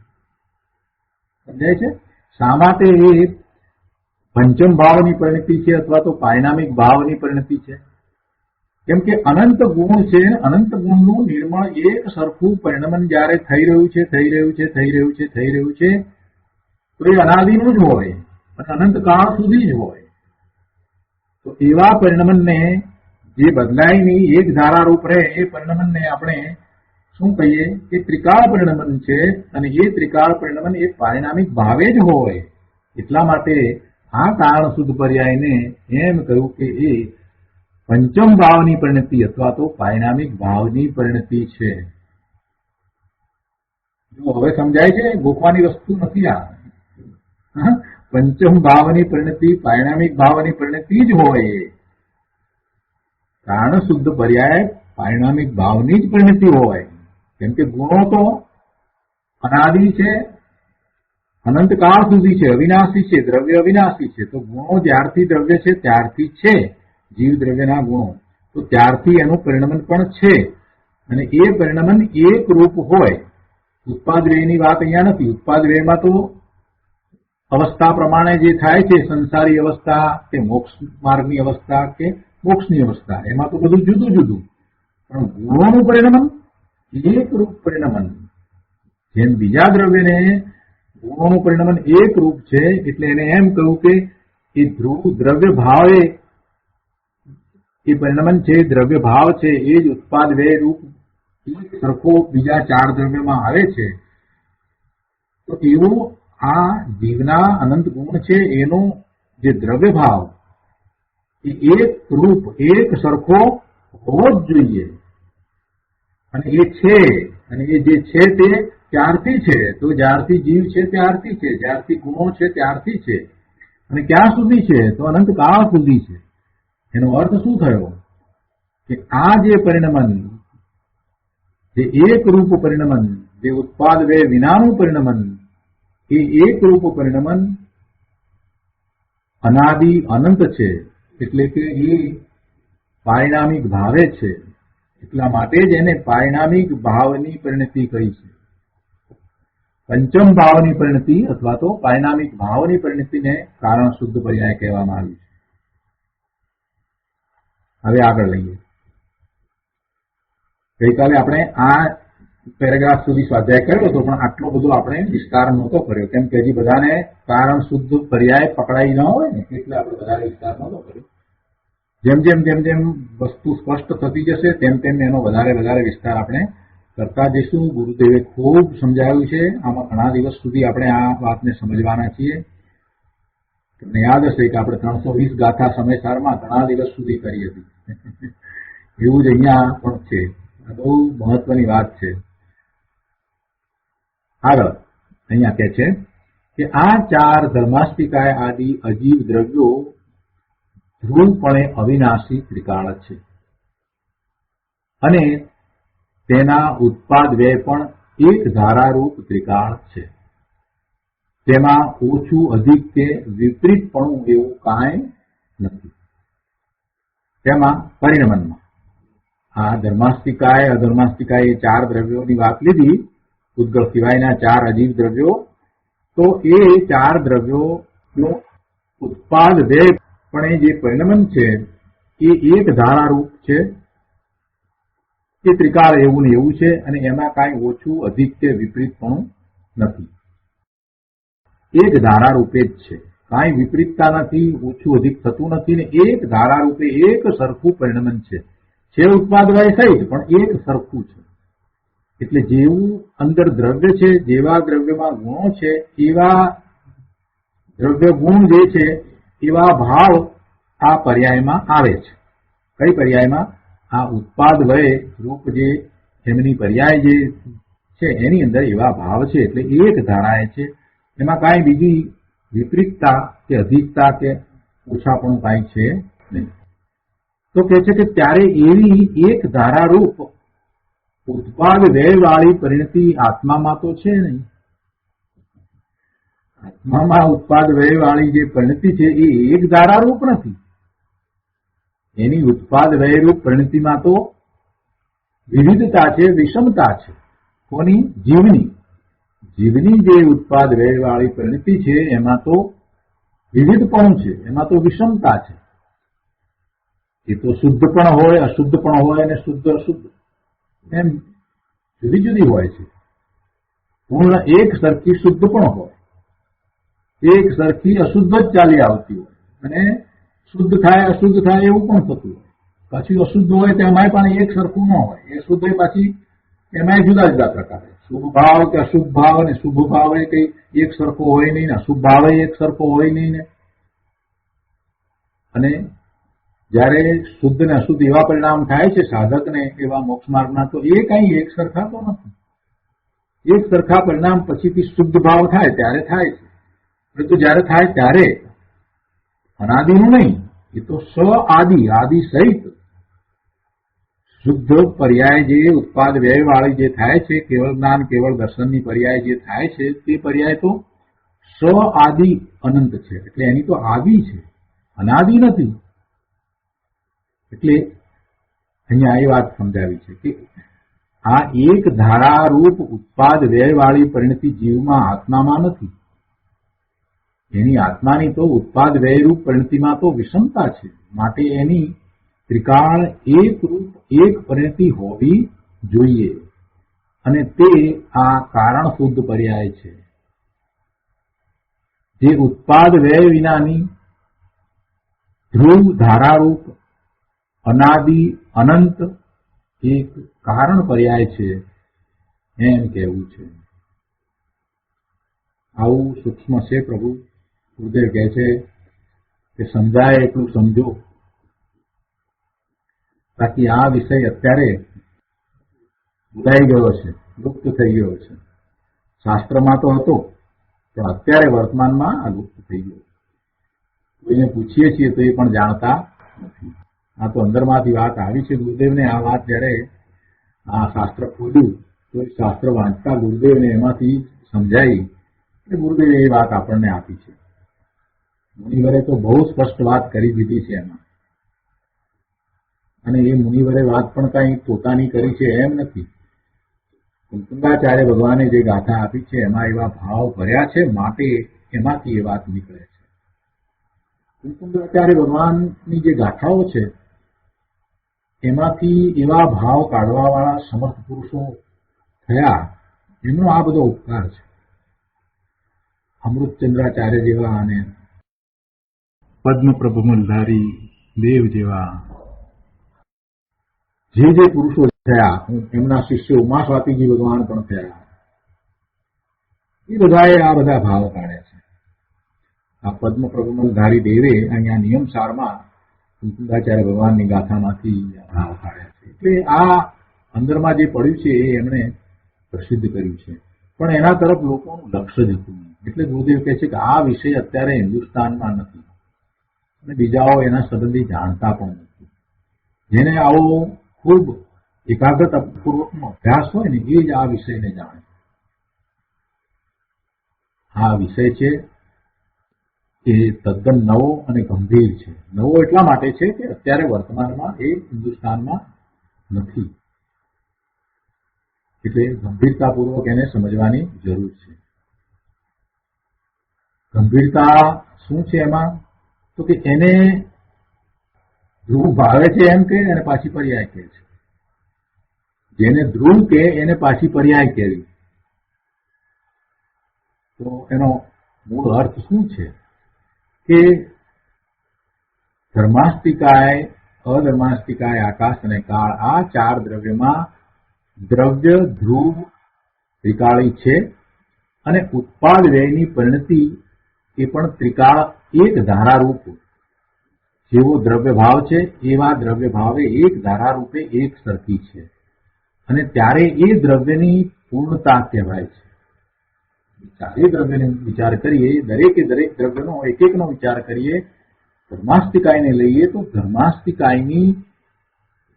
સમજાય છે? શા માટે એ પંચમ ભાવની પરિણતિ છે અથવા તો પારિણામિક ભાવની પરિણતિ છે? કેમ કે અનંત ગુણ છે, અનંત ગુણનું નિર્મળ એક સરખું પરિણમન જયારે થઈ રહ્યું છે તો એ અનાદિનું જ હોય અને અનંત કાળ સુધી જ હોય. તો એવા પરિણમનને જે બદલાય નહીં, એક ધારારૂપ રહે એ પરિણમનને આપણે શું કહીએ કે ત્રિકાળ પરિણમન છે. અને એ ત્રિકાળ પરિણમન એ પારિણામિક ભાવે જ હોય. એટલા માટે આ કારણ શુદ્ધ પર્યાયને એમ કહ્યું કે એ પંચમ ભાવની પરિણતિ અથવા તો પારિણામિક ભાવની પરિણતિ છે. જો હવે સમજાય છે? ગોખવાની વસ્તુ નથી આ. પંચમ ભાવની પરિણતિ પારિણામિક ભાવની પરિણતિ જ હોય. કારણ શુદ્ધ પર્યાય પારિણામિક ભાવની જ પરિણતિ હોય. કેમ કે ગુણો તો અનાદિ છે, અનંત કાળ સુધી છે, અવિનાશી છે, દ્રવ્ય અવિનાશી છે. તો ગુણો જ્યારથી દ્રવ્ય છે ત્યારથી છે, જીવ દ્રવ્યના ગુણો, તો ત્યારથી એનું પરિણમન પણ છે. અને એ પરિણમન એક રૂપ હોય. ઉત્પાદ વ્યયની વાત અહીંયા નથી. ઉત્પાદ વ્યયમાં તો અવસ્થા પ્રમાણે જે થાય છે, સંસારી અવસ્થા કે મોક્ષ માર્ગની અવસ્થા કે મોક્ષની અવસ્થા, એમાં તો બધું જુદું જુદું. પણ ગુણોનું પરિણમન એક રૂપ પરિણમન. જેમ બીજા દ્રવ્યને ગુણોનું પરિણમન એક રૂપ છે એટલે એને એમ કહ્યું કે એ ધ્રુવ દ્રવ્ય ભાવે એ પરિણમન છે, દ્રવ્ય ભાવ છે, એ જ ઉત્પાદ વ્યય રૂપ એક સરખો બીજા 4 દ્રવ્યમાં આવે છે. તો એવું આ જીવના અનંત ગુણ છે એનો જે દ્રવ્ય ભાવ એ એક રૂપ એક સરખો હોવો જ જોઈએ. અને એ છે, અને એ જે છે તે ત્યારથી છે. તો જ્યારથી જીવ છે ત્યારથી છે, જ્યારથી ગુણો છે ત્યારથી છે. અને ક્યાં સુધી છે? તો અનંત કાળ સુધી છે. એનો અર્થ શું થયો કે આ જે પરિણમન, જે એક રૂપ પરિણમન, જે ઉત્પાદ વ્યય વિનાનું પરિણમન, એ એક રૂપ પરિણમન અનાદિ અનંત છે. એટલે કે એ પારિણામિક ભાવે છે. એટલા માટે જ એને પારિણામિક ભાવની પરિણતિ કહી છે. પંચમ ભાવની પરિણતિ અથવા તો પારિણામિક ભાવની પરિણતિને કારણ શુદ્ધ પર્યાય કહેવામાં આવ્યું છે. હવે આગળ લઈએ. ગઈકાલે આપણે આ પેરેગ્રાફ સુધી સ્વાધ્યાય કર્યો હતો, પણ આટલો બધો આપણે વિસ્તાર નહોતો કર્યો, કેમ કે હજી બધાને કારણ શુદ્ધ પર્યાય પકડાઈ ન હોય ને, એટલે આપણે વધારે વિસ્તાર નહોતો કર્યો. જેમ જેમ વસ્તુ સ્પષ્ટ થતી જશે તેમ તેમ એનો વધારે વિસ્તાર આપણે કરતા જઈશું. ગુરુદેવે ખૂબ સમજાવ્યું છે. આમાં ઘણા દિવસ સુધી આપણે આ વાતને સમજવાના છીએ. તમને યાદ હશે કે આપણે 320 ગાથા સમયસારમાં ઘણા દિવસ સુધી કરી હતી. એવું જ અહીંયા પણ છે. આ બહુ મહત્વની વાત છે. આગળ અહીંયા કહે છે કે આ 4 ધર્માસ્તિકાય આદિ અજીવ દ્રવ્યો ધ્રુવપણે અવિનાશી ત્રિકાળ છે, અને તેના ઉત્પાદ વ્યય પણ એક ધારારૂપ ત્રિકાળ છે. તેમાં ઓછું અધિક કે વિપરીતપણું એવું કાંઈ નથી. તેમાં પરિણમનમાં આ ધર્માસ્તિકાય અધર્માસ્તિકાય એ 4 દ્રવ્યોની વાત લીધી, ઉદ્ગલ સિવાયના 4 અજીવ દ્રવ્યો. તો એ 4 દ્રવ્યોનો ઉત્પાદ વ્યય પણ જે પરિણમન છે એ એક ધારારૂપ છે. એ ત્રિકાળ એવું ને એવું છે, અને એમાં કાંઈ ઓછું અધિક કે વિપરીતપણું નથી. એક ધારારૂપે જ છે, કાંઈ વિપરીતતા નથી, ઓછું અધિક થતું નથી, ને એક ધારારૂપે એક સરખું પરિણમન છે. ઉત્પાદ વ્યય સહિત પણ એક સરખું છે. એટલે જેવું અંદર દ્રવ્ય છે, જેવા દ્રવ્યમાં ગુણો છે, એવા દ્રવ્ય ગુણ જે છે એવા ભાવ આ પર્યાયમાં આવે છે. કઈ પર્યાયમાં? આ ઉત્પાદ વ્યય રૂપ જે એમની પર્યાય જે છે એની અંદર એવા ભાવ છે. એટલે એક ધારાએ છે, એમાં કાંઈ બીજી વિપરીતતા કે અધિકતા કે ઓછાપણું કાંઈ છે નહીં. તો કહે છે કે ત્યારે એવી એક ધારારૂપ ઉત્પાદ વ્યય વાળી પરિણતિ આત્મામાં તો છે નહીં. આત્મામાં ઉત્પાદ વ્યય વાળી જે પરિણતિ છે એ એક ધારારૂપ નથી. એની ઉત્પાદ વ્યયરૂપ પરિણતિમાં તો વિવિધતા છે, વિષમતા છે. કોની? જીવની. જીવની જે ઉત્પાદ વ્યય વાળી પરિણતિ છે એમાં તો વિવિધપણું છે, એમાં તો વિષમતા છે. એ તો શુદ્ધ પણ હોય, અશુદ્ધ પણ હોય, અને શુદ્ધ અશુદ્ધ એમ જુદી જુદી હોય છે. પૂર્ણ એક સરખી શુદ્ધ પણ હોય, એક સરખી અશુદ્ધ જ ચાલી આવતી હોય, અને શુદ્ધ થાય અશુદ્ધ થાય એવું પણ થતું હોય. પછી અશુદ્ધ હોય તેમાંય પણ એક સરખું ન હોય. એ શુદ્ધ પછી એમાંય જુદા જુદા પ્રકારે શુભ ભાવ કે અશુભ ભાવ, અને શુભ ભાવ એ કઈ એક સરખો હોય નહીં, ને અશુભ ભાવ એક સરખો હોય નહીં ને. અને જયારે શુદ્ધ ને અશુદ્ધ એવા પરિણામ થાય છે સાધકને એવા મોક્ષ માર્ગના, તો એ કઈ એક સરખા તો નથી. એક સરખા પરિણામ પછીથી શુદ્ધ ભાવ થાય ત્યારે થાય છે, પરંતુ જયારે થાય ત્યારે અનાદિનું નહીં, એ તો આદિ સહિત શુદ્ધ પર્યાય જે ઉત્પાદ વ્યય વાળી જે થાય છે, કેવળ જ્ઞાન કેવળ દર્શનની પર્યાય જે થાય છે, તે પર્યાય તો આદિ અનંત છે. એટલે એની તો આદિ છે, અનાદિ નથી. એટલે અહીંયા એ વાત સમજાવી છે કે આ એક ધારારૂપ ઉત્પાદ વ્યય વાળી પરિણતિ જીવમાં આત્મામાં નથી. એની આત્માની તો ઉત્પાદ વ્યયરૂપ પરિણતિમાં તો વિષમતા છે. માટે એની ત્રિકાળ એક રૂપ એક પરિણતિ હોવી જોઈએ, અને તે આ કારણ શુદ્ધ પર્યાય છે. જે ઉત્પાદ વ્યય વિનાની ધ્રુવ ધારારૂપ અનાદિ અનંત એક કારણ પર્યાય છે એમ કહેવું છે. આવું સૂક્ષ્મ છે પ્રભુ. ગુરુદેવ કહે છે કે સમજાય એટલું સમજો, બાકી આ વિષય અત્યારે ભૂલાઈ ગયો છે, લુપ્ત થઈ ગયો છે. શાસ્ત્રમાં તો હતો પણ અત્યારે વર્તમાનમાં આ લુપ્ત થઈ ગયો. કોઈને પૂછીએ છીએ તો એ પણ જાણતા નથી. આ તો અંદરમાંથી વાત આવી છે. ગુરુદેવને આ વાત જયારે આ શાસ્ત્ર ખોલ્યું તો એ શાસ્ત્ર વાંચતા ગુરુદેવને એમાંથી સમજાઈ કે ગુરુદેવે એ વાત આપણને આપી છે. મુનિવરે તો બહુ સ્પષ્ટ વાત કરી દીધી છે એમાં. અને એ મુનિવરે વાત પણ કઈ પોતાની કરી છે એમ નથી. કુંકુંદાચાર્ય ભગવાને જે ગાથા આપી છે એમાં એવા ભાવ ભર્યા છે, માટે એમાંથી એ વાત નીકળે છે. કુંકુંદાચાર્ય ભગવાનની જે ગાથાઓ છે એમાંથી એવા ભાવ કાઢવા વાળા સમર્થ પુરુષો થયા, એમનો આ બધો ઉપકાર છે. અમૃતચંદ્રાચાર્ય જેવા અને પદ્મપ્રભમલધારી દેવ જેવા જે પુરુષો થયા, એમના શિષ્ય ઉમા સ્વાતીજી ભગવાન પણ થયા, એ બધાએ આ બધા ભાવ કાઢ્યા છે. આ પદ્મપ્રભમલધારી દેવે અહીંયા નિયમસારમાં કુંકુંદાચાર્ય ભગવાનની ગાથામાંથી ભાવ કાઢ્યા છે. એટલે આ અંદરમાં જે પડ્યું છે એ એમણે પ્રસિદ્ધ કર્યું છે, પણ એના તરફ લોકોનું લક્ષ્ય જતું નહીં. એટલે ગુરુદેવ કહે છે કે આ વિષય અત્યારે હિન્દુસ્તાનમાં નથી અને બીજાઓ એના સંબંધી જાણતા પણ નથી. જેને આવો ખૂબ એકાગ્રતાપૂર્વકનો અભ્યાસ હોય ને એ જ આ વિષયને જાણે. આ વિષય છે એ તદ્દન નવો અને ગંભીર છે. નવો એટલા માટે છે કે અત્યારે વર્તમાનમાં એ હિન્દુસ્તાનમાં નથી, એટલે ગંભીરતાપૂર્વક એને સમજવાની જરૂર છે. ગંભીરતા શું છે એમાં? તો કે એને ધ્રુવ ભાવે છે એમ કે એને પાછી પર્યાય કહે છે. જેને ધ્રુવ કે એને પાછી પર્યાય કહેવી. તો એનો મૂળ અર્થ શું છે કે ધર્માસ્તિકાય, અધર્માસ્તિકાય, આકાશ અને કાળ, આ ચાર દ્રવ્યમાં દ્રવ્ય ધ્રુવ ત્રિકાળી છે અને ઉત્પાદ વ્યયની પરિણતિ એ પણ ત્રિકાળ એક ધારારૂપ. જેવો દ્રવ્ય ભાવ છે એવા દ્રવ્ય ભાવે એક ધારારૂપે એક સરખી છે અને ત્યારે એ દ્રવ્યની પૂર્ણતા કહેવાય છે. ચારે દ્રવ્યનો વિચાર કરીએ, દરેકે દરેક દ્રવ્યનો એક એકનો વિચાર કરીએ, ધર્માસ્તિકાયને લઈએ તો ધર્માસ્તિકાયની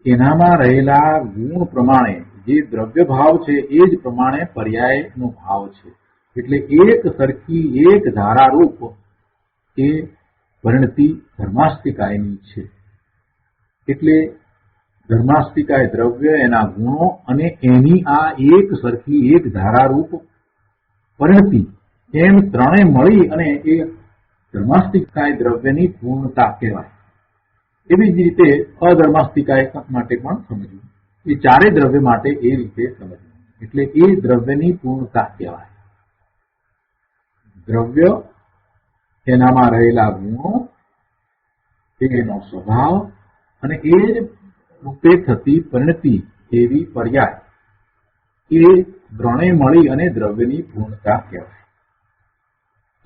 એનામાં રહેલા ગુણ પ્રમાણે જે દ્રવ્ય ભાવ છે એ જ પ્રમાણે પર્યાયનો ભાવ છે. એટલે એક સરખી એક ધારારૂપ એ પરિણતિ ધર્માસ્તિકાયની છે. એટલે ધર્માસ્તિકાય દ્રવ્ય, એના ગુણો અને એની આ એક સરખી એક ધારારૂપ પરિણતિ એમ ત્રણેય મળી અને એ ધર્માસ્તિકાય દ્રવ્યની પૂર્ણતા કહેવાય. એવી જ રીતે અધર્માસ્તિકાય માટે પણ સમજવું. એ ચારે દ્રવ્ય માટે એ રીતે સમજવું. એટલે એ દ્રવ્યની પૂર્ણતા કહેવાય. દ્રવ્ય, એનામાં રહેલા ગુણો, એનો સ્વભાવ અને એ જ રૂપે થતી પરિણતિ એવી પર્યાય, એ ત્રણેય મળી અને દ્રવ્યની પૂર્ણતા કહેવાય.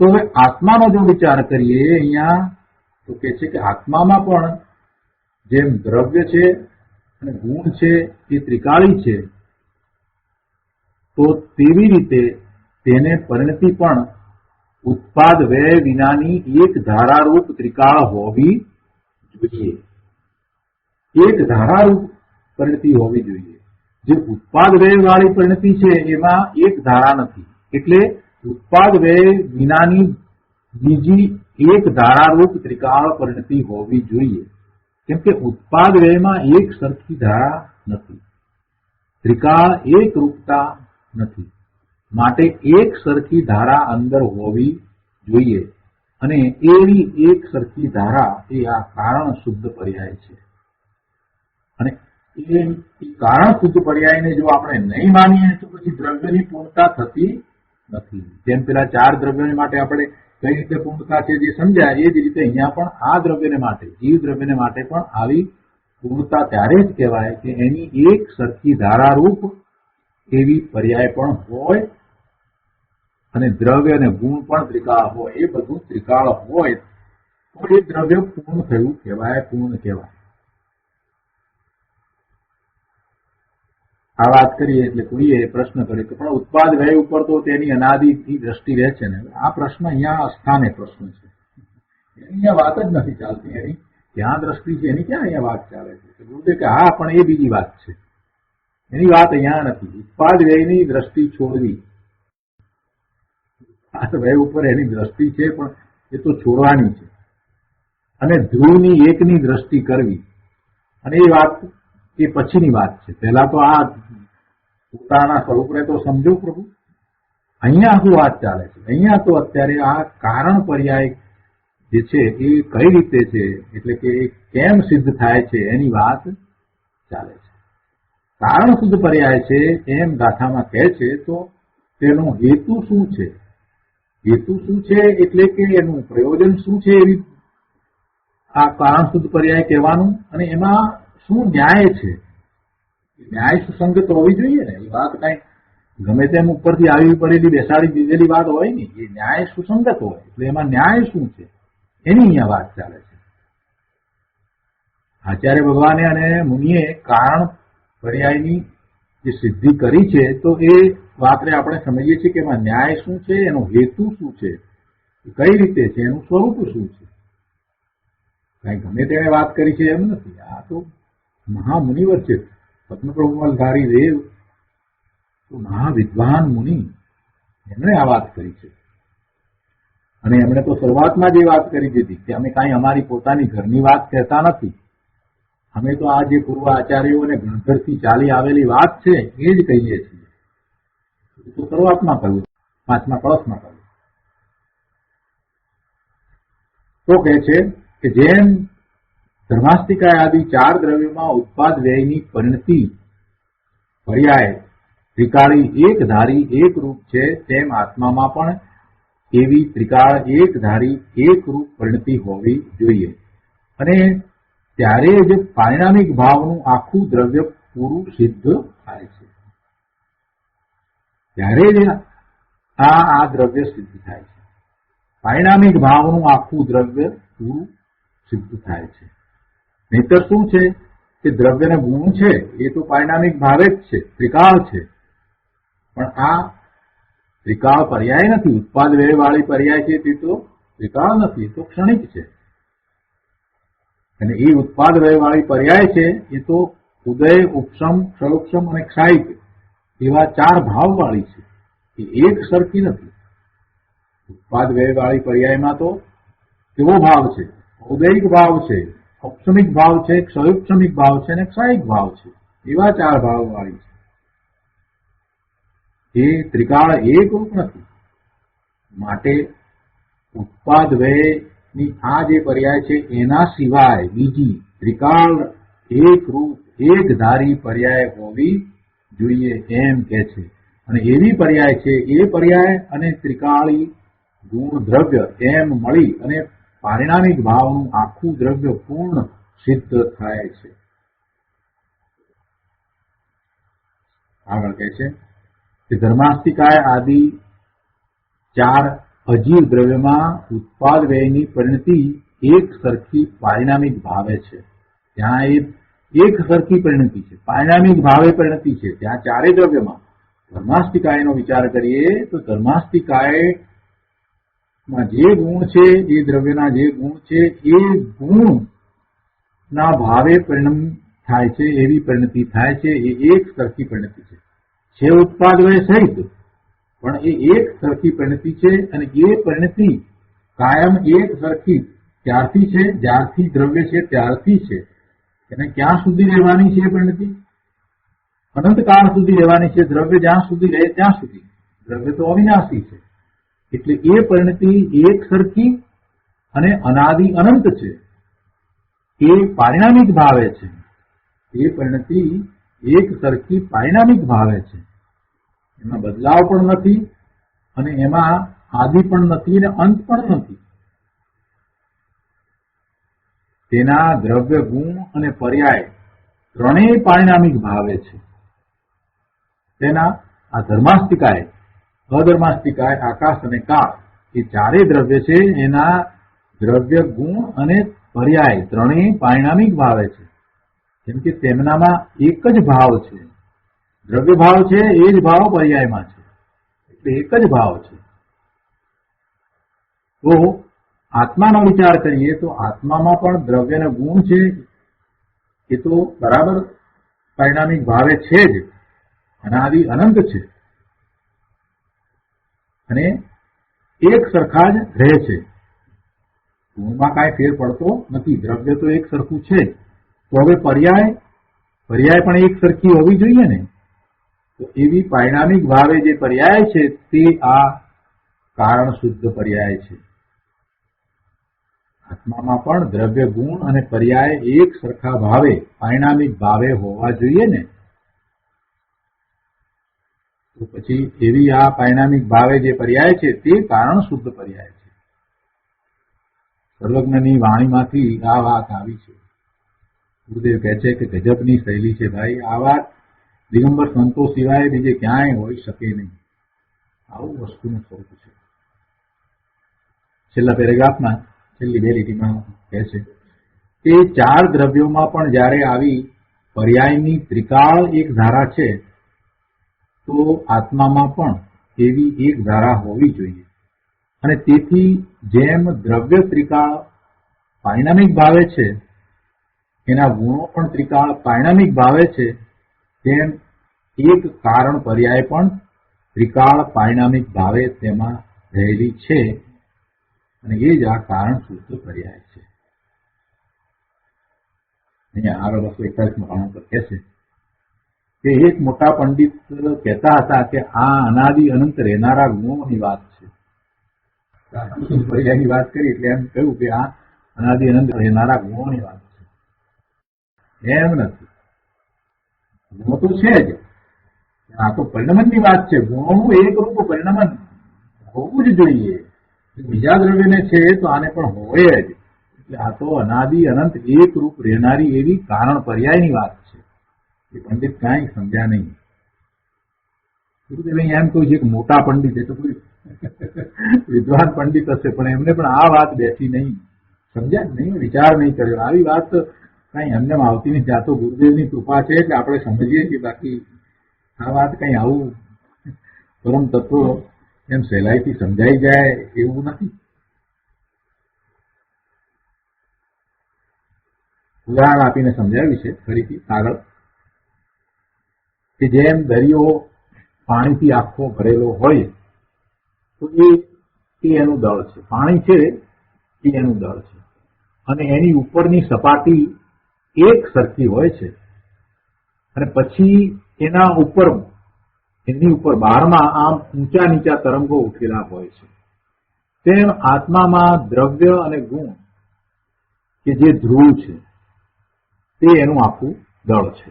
તો હવે આત્માનો જો વિચાર કરીએ અહીંયા તો કે છે કે આત્મામાં પણ જેમ દ્રવ્ય છે અને ગુણ છે એ ત્રિકાળી છે, તો તેવી રીતે તેને પરિણતિ પણ ઉત્પાદ વ્યય વિનાની એક ધારારૂપ ત્રિકાળ હોવી જોઈએ. એક ધારારૂપ પરિણતિ હોવી જોઈએ. જે ઉત્પાદ વ્યય વાળી પરિણતિ છે એમાં એક ધારા નથી, એટલે ઉત્પાદ વ્યય વિનાની બીજી એક ધારારૂપ ત્રિકાળ પરિણતિ હોવી જોઈએ. કેમ કે ઉત્પાદ વ્યયમાં એક સરખી ધારા નથી, ત્રિકાળ એક રૂપતા નથી, માટે એક સરખી ધારા અંદર હોવી જોઈએ. અને એવી એક સરખી ધારા એ આ કારણ શુદ્ધ પર્યાય છે. અને એ કારણ શુદ્ધ પર્યાયને જો આપણે નહીં માનીએ તો પછી દ્રવ્યની પૂર્ણતા થતી નથી. જેમ પેલા ચાર દ્રવ્યો માટે આપણે કઈ રીતે પૂર્ણતા છે જે સમજાય એ જ રીતે અહીંયા પણ આ દ્રવ્યને માટે, જીવ દ્રવ્યને માટે પણ આવી પૂર્ણતા ત્યારે જ કહેવાય કે એની એક સરખી ધારારૂપ એવી પર્યાય પણ હોય અને દ્રવ્ય અને ગુણ પણ ત્રિકાળ હોય. એ બધું ત્રિકાળ હોય તો એ દ્રવ્ય પૂર્ણ થયું કહેવાય, પૂર્ણ કહેવાય. આ વાત કરીએ એટલે કોઈએ પ્રશ્ન કર્યો કે પણ ઉત્પાદ વ્યય ઉપર તો તેની અનાદિની દ્રષ્ટિ રહે છે ને. આ પ્રશ્ન અહીંયા અસ્થાને પ્રશ્ન છે, એની અહીંયા વાત જ નથી ચાલતી. એની ત્યાં દ્રષ્ટિ છે, એની ક્યાં અહીંયા વાત ચાલે છે? ગુરુદેવ કે હા, પણ એ બીજી વાત છે, એની વાત અહીંયા નથી. ઉત્પાદ વ્યયની દ્રષ્ટિ છોડવી, ઉત્પાદ વ્યય ઉપર એની દ્રષ્ટિ છે પણ એ તો છોડવાની છે, અને ધ્રુવની એકની દ્રષ્ટિ કરવી, અને એ વાત એ પછીની વાત છે. પહેલા તો આ પોતાના સ્વરૂપને તો સમજો પ્રભુ. અહીંયા શું વાત ચાલે છે? અહીંયા તો અત્યારે આ કારણ પર્યાય જે છે એ કઈ રીતે છે, એટલે કે કેમ સિદ્ધ થાય છે એની વાત ચાલે છે. કારણ શુદ્ધ પર્યાય છે એમ ગાથામાં કહે છે, તો તેનો હેતુ શું છે? હેતુ શું છે એટલે કે એનું પ્રયોજન શું છે એવી આ કારણ શુદ્ધ પર્યાય કહેવાનું, અને એમાં શું ન્યાય છે? ન્યાય સુસંગત હોવી જોઈએ ને. એ વાત કઈ ગમે તેમ ઉપરથી આવી પડેલી બેસાડી દીધેલી વાત હોય ને, એ ન્યાય સુસંગત હોય. એટલે એમાં ન્યાય શું છે એની અહીંયા વાત ચાલે છે. આચાર્ય ભગવાને અને મુનિએ કારણ પર્યાયની જે સિદ્ધિ કરી છે, તો એ વાતને આપણે સમજીએ છીએ કે એમાં ન્યાય શું છે, એનો હેતુ શું છે, કઈ રીતે છે, એનું સ્વરૂપ શું છે. કઈ ગમે તેને વાત કરી છે એમ નથી. આ તો મહામુનિવર છે. પદ્મપ્રભુમલધારી દેવ તો મહાવિદ્વાન મુનિ, એમણે આ વાત કરી છે. અને એમણે તો શરૂઆતમાં જ એ વાત કરી દીધી કે અમે કાંઈ અમારી પોતાની ઘરની વાત કહેતા નથી, અમે તો આ જે પૂર્વ આચાર્યો અને ગણધરથી ચાલી આવેલી વાત છે એ જ કહીએ છીએ. તો શરૂઆતમાં કહ્યું, 5મા કળશમાં કહ્યું. તો કહે છે કે જેમ ધર્માસ્તિકાય આદિ 4 દ્રવ્યોમાં ઉત્પાદ વ્યયની પરિણતિ પર્યાય ત્રિકાળી એક ધારી એક રૂપ છે, તેમ આત્મામાં પણ એવી ત્રિકાળ એક ધારી એક રૂપ પરિણતિ હોવી જોઈએ. અને ત્યારે જ પારિણામિક ભાવનું આખું દ્રવ્ય પૂરું સિદ્ધ થાય છે. ત્યારે જ આ દ્રવ્ય સિદ્ધ થાય છે. પારિણામિક ભાવનું આખું દ્રવ્ય પૂરું સિદ્ધ થાય છે. નહીતર શું છે કે દ્રવ્યના ગુણ છે એ તો પારિણામિક ભાવે જ છે, ત્રિકાળ છે. પણ આ ત્રિકાળ પર્યાય નથી. ઉત્પાદ વ્યય વાળી પર્યાય છે તે તો ત્રિકાળ નથી, એ તો ક્ષણિક છે. અને એ ઉત્પાદ વ્યય વાળી પર્યાય છે એ તો ઉદય, ઉપશમ, ક્ષયોપશમ અને ક્ષાયિક એવા 4 ભાવ વાળી છે. એ એક સરખી નથી. ઉત્પાદ વ્યય વાળી પર્યાયમાં તો કેવો ભાવ છે? ઉદયિક ભાવ છે, ઉપશમિક ભાવ છે, ક્ષયોપશમિક ભાવ છે અને ક્ષાયિક ભાવ છે. એવા 4 ભાવ વાળી છે. એ ત્રિકાળ એક રૂપ નથી. માટે ઉત્પાદ વ્યયની આ જે પર્યાય છે એના સિવાય બીજી ત્રિકાળ એક રૂપ એક ધારી પર્યાય હોવી જોઈએ એમ કે છે. અને એવી પર્યાય છે, એ પર્યાય અને ત્રિકાળી ગુણ દ્રવ્ય એમ મળી અને પારિણામિક ભાવનું આખું દ્રવ્ય પૂર્ણ સિદ્ધ થાય છે. આગળ કહે છે કે ધર્માસ્તિકાય આદિ 4 અજીવ દ્રવ્યમાં ઉત્પાદ વ્યયની પરિણતિ એક સરખી પારિણામિક ભાવે છે. ત્યાં એક સરખી પરિણતિ છે, પારિણામિક ભાવે પરિણતિ છે ત્યાં 4 દ્રવ્યમાં. ધર્માસ્તિકાયનો વિચાર કરીએ તો ધર્માસ્તિકાયમાં જે ગુણ છે, એ દ્રવ્યના જે ગુણ છે એ ગુણના ભાવે પરિણમ થાય છે, એવી પરિણતિ થાય છે. એ એક સરખી પરિણતિ છે ઉત્પાદ વ્યય સહિત, પણ એ એક સરખી પરિણતિ છે. અને એ પરિણતિ કાયમ એક સરખી ત્યારથી છે જ્યારથી દ્રવ્ય છે ત્યારથી છે. એને ક્યાં સુધી રહેવાની છે? એ પરિણતિ અનંતકાળ સુધી રહેવાની છે. દ્રવ્ય જ્યાં સુધી રહે ત્યાં સુધી. દ્રવ્ય તો અવિનાશી છે. એટલે એ પરિણતિ એક સરખી અને અનાદિ અનંત છે. એ પારિણામિક ભાવે છે. એ પરિણતિ એક સરખી પારિણામિક ભાવે છે. એમાં બદલાવ પણ નથી અને એમાં આદિ પણ નથી ને અંત પણ નથી. તેના દ્રવ્ય, ગુણ અને પર્યાય ત્રણેય પારિણામિક ભાવે છે. તેના આ ધર્માસ્તિકાય, અધર્માસ્તિકાય, આકાશ અને કાળ એ ચારેય દ્રવ્ય છે. એના દ્રવ્ય, ગુણ અને પર્યાય ત્રણેય પારિણામિક ભાવે છે. કેમ કે તેમનામાં એક જ ભાવ છે. દ્રવ્ય ભાવ છે એ જ ભાવ પર્યાયમાં છે, એટલે એક જ ભાવ છે. તો આત્માનો વિચાર કરીએ તો આત્મામાં પણ દ્રવ્ય અને ગુણ છે, એ તો બરાબર પરિણામિક ભાવે છે જ, અનાદિ અનંત છે અને એક સરખા જ રહે છે. ગુણમાં કાંઈ ફેર પડતો નથી. દ્રવ્ય તો એક સરખું છે. તો હવે પર્યાય પણ એક સરખી હોવી જોઈએ ને. તો એવી પરિણામિક ભાવે જે પર્યાય છે તે આ કારણ શુદ્ધ પર્યાય છે. આત્મામાં પણ દ્રવ્ય, ગુણ અને પર્યાય એક સરખા ભાવે પરિણામિક ભાવે હોવા જોઈએ ને. તો પછી એવી આ પરિણામિક ભાવે જે પર્યાય છે તે કારણ શુદ્ધ પર્યાય છે. સર્વજ્ઞની વાણીમાંથી આ વાત આવી છે. ગુરુદેવ કહે છે કે ગજબની શૈલી છે ભાઈ. આ વાત દિગંબર સંતો સિવાય બીજે ક્યાંય હોઈ શકે નહીં. આવું વસ્તુનું સ્વરૂપ છે. છેલ્લા પેરેગ્રાફમાં છેલ્લી બે લીટીમાં કહે છે કે ચાર દ્રવ્યોમાં પણ જ્યારે આવી પર્યાયની ત્રિકાળ એક ધારા છે તો આત્મામાં પણ એવી એક ધારા હોવી જોઈએ. અને તેથી જેમ દ્રવ્ય ત્રિકાળ પારિણામિક ભાવે છે, એના ગુણો પણ ત્રિકાળ પારિણામિક ભાવે છે, તેમ એક કારણ પર્યાય પણ ત્રિકાળ પારિણામિક ભાવે તેમાં રહેલી છે. અને એ જ આ કારણ શુદ્ધ પર્યાય છે. અહીંયા આગળ 241 પાના પર કહે છે કે એક મોટા પંડિત કહેતા હતા કે આ અનાદિ અનંત રહેનારા ગુણોની વાત છે. પર્યાયની વાત કરી એટલે એમ કહ્યું કે આ અનાદિ અનંત રહેનારા ગુણોની વાત છે. એમ નથી. ગુણો તો છે જ, આ તો પરિણમનની વાત છે. ગુણોનું એક રૂપ પરિણમન હોવું જ જોઈએ. બીજા દ્રવ્યને છે તો આને પણ હોય જ. એટલે આ તો અનાદિ અનંત એક રૂપ રહેનારી એવી કારણ પર્યાયની વાત છે. એ પંડિત કાંઈ સમજ્યા નહીં. ગુરુદેવ એમ કહ્યું છે કે મોટા પંડિત છે તો કોઈ વિદ્વાન પંડિત હશે, પણ એમને પણ આ વાત બેસી નહીં, સમજ્યા નહીં, વિચાર નહીં કર્યો. આવી વાત કઈ એમને આવતી નથી. આ તો ગુરુદેવની કૃપા છે એટલે આપણે સમજીએ છીએ. બાકી આ વાત કઈ આવું પરમ તત્વ એમ સહેલાઈથી સમજાઈ જાય એવું નથી. ઉદાહરણ આપીને સમજાવ્યું છે ફરીથી આગળ કે જેમ દરિયો પાણીથી આખો ભરેલો હોય તો એ એનું દળ છે. પાણી છે એ એનું દળ છે અને એની ઉપરની સપાટી એક સરખી હોય છે અને પછી એની ઉપર બહારમાં આમ ઊંચા નીચા તરંગો ઉઠેલા હોય છે. તેમ આત્મામાં દ્રવ્ય અને ગુણ કે જે ધ્રુવ છે તે એનું આખું દળ છે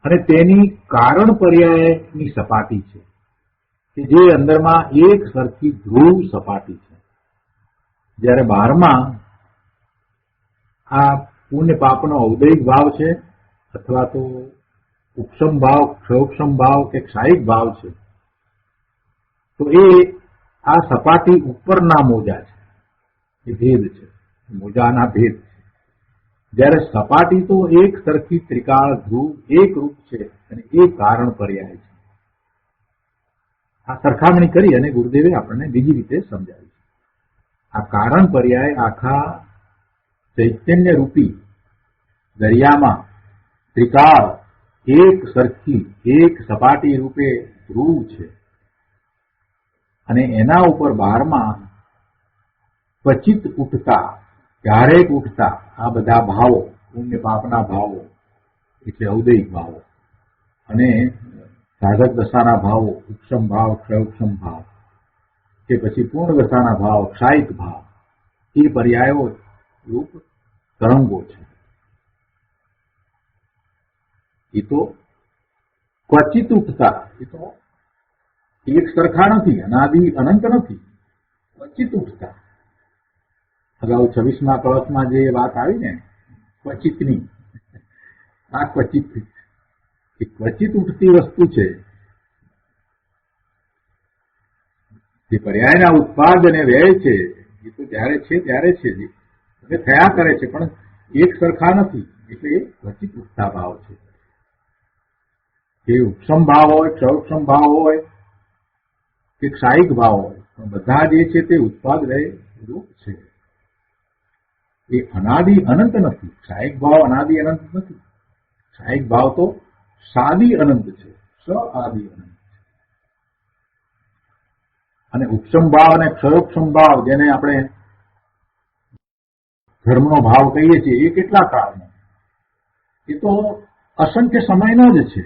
અને તેની કારણ પર્યાયની સપાટી છે કે જે અંદરમાં એક સરખી ધ્રુવ સપાટી છે. જ્યારે બહારમાં આ પુણ્ય પાપનો ઔદયિક ભાવ છે અથવા તો ઉપશમ ભાવ, ક્ષયોક્ષમ ભાવ કે ક્ષાયિક ભાવ છે, તો એ આ સપાટી ઉપરના મોજા છે, એ ભેદ છે, મોજાના ભેદ છે. જ્યારે સપાટી તો એક સરખી ત્રિકાળ ધ્રુવ એક રૂપ છે અને એ કારણ પર્યાય છે. આ સરખામણી કરી અને ગુરુદેવે આપણને બીજી રીતે સમજાવી છે. આ કારણ પર્યાય આખા ચૈતન્ય રૂપી દરિયામાં ત્રિકાળ એક સરખી એક સપાટી રૂપે ધ્રુવ છે અને એના ઉપર બહારમાં ક્વચિત ઉઠતા, ક્યારેક ઉઠતા આ બધા ભાવો, પુણ્ય પાપના ભાવો એટલે ઔદયિક ભાવો અને સાધક દશાના ભાવો, ઉપશમ ભાવ, ક્ષયોક્ષમ ભાવ કે પછી પૂર્ણ દશાના ભાવ, ક્ષાયિક ભાવ, એ પર્યાયો રૂપ તરંગો છે. એ તો ક્વચિત ઉઠતા, એ તો એક સરખા નથી, અનાદિ અનંત નથી. ક્વચિત ઉઠતા. અગાઉ 26મા કળશમાં જે વાત આવી ને ક્વચિતની, આ ક્વચિત એ ક્વચિત ઉઠતી વસ્તુ છે. જે પર્યાયના ઉત્પાદ અને વ્યય છે એ તો જ્યારે છે ત્યારે છે, હવે થયા કરે છે, પણ એક સરખા નથી. એટલે એ ક્વચિત ઉઠતા ભાવ છે. એ ઉપસમ ભાવ હોય, ક્ષયોપસમ ભાવ હોય કે ક્ષાયિક ભાવ હોય, પણ બધા જે છે તે ઉત્પાદ વ્યય રૂપ છે. એ અનાદિ અનંત નથી. ક્ષાયિક ભાવ અનાદિ અનંત નથી. ક્ષાયિક ભાવ તો સાદી અનંત છે, સ આદિ અનંત. અને ઉપસમ ભાવ અને ક્ષયોપસમ ભાવ, જેને આપણે ધર્મનો ભાવ કહીએ છીએ, એ કેટલા કાળનો? એ તો અસંખ્ય સમયનો જ છે,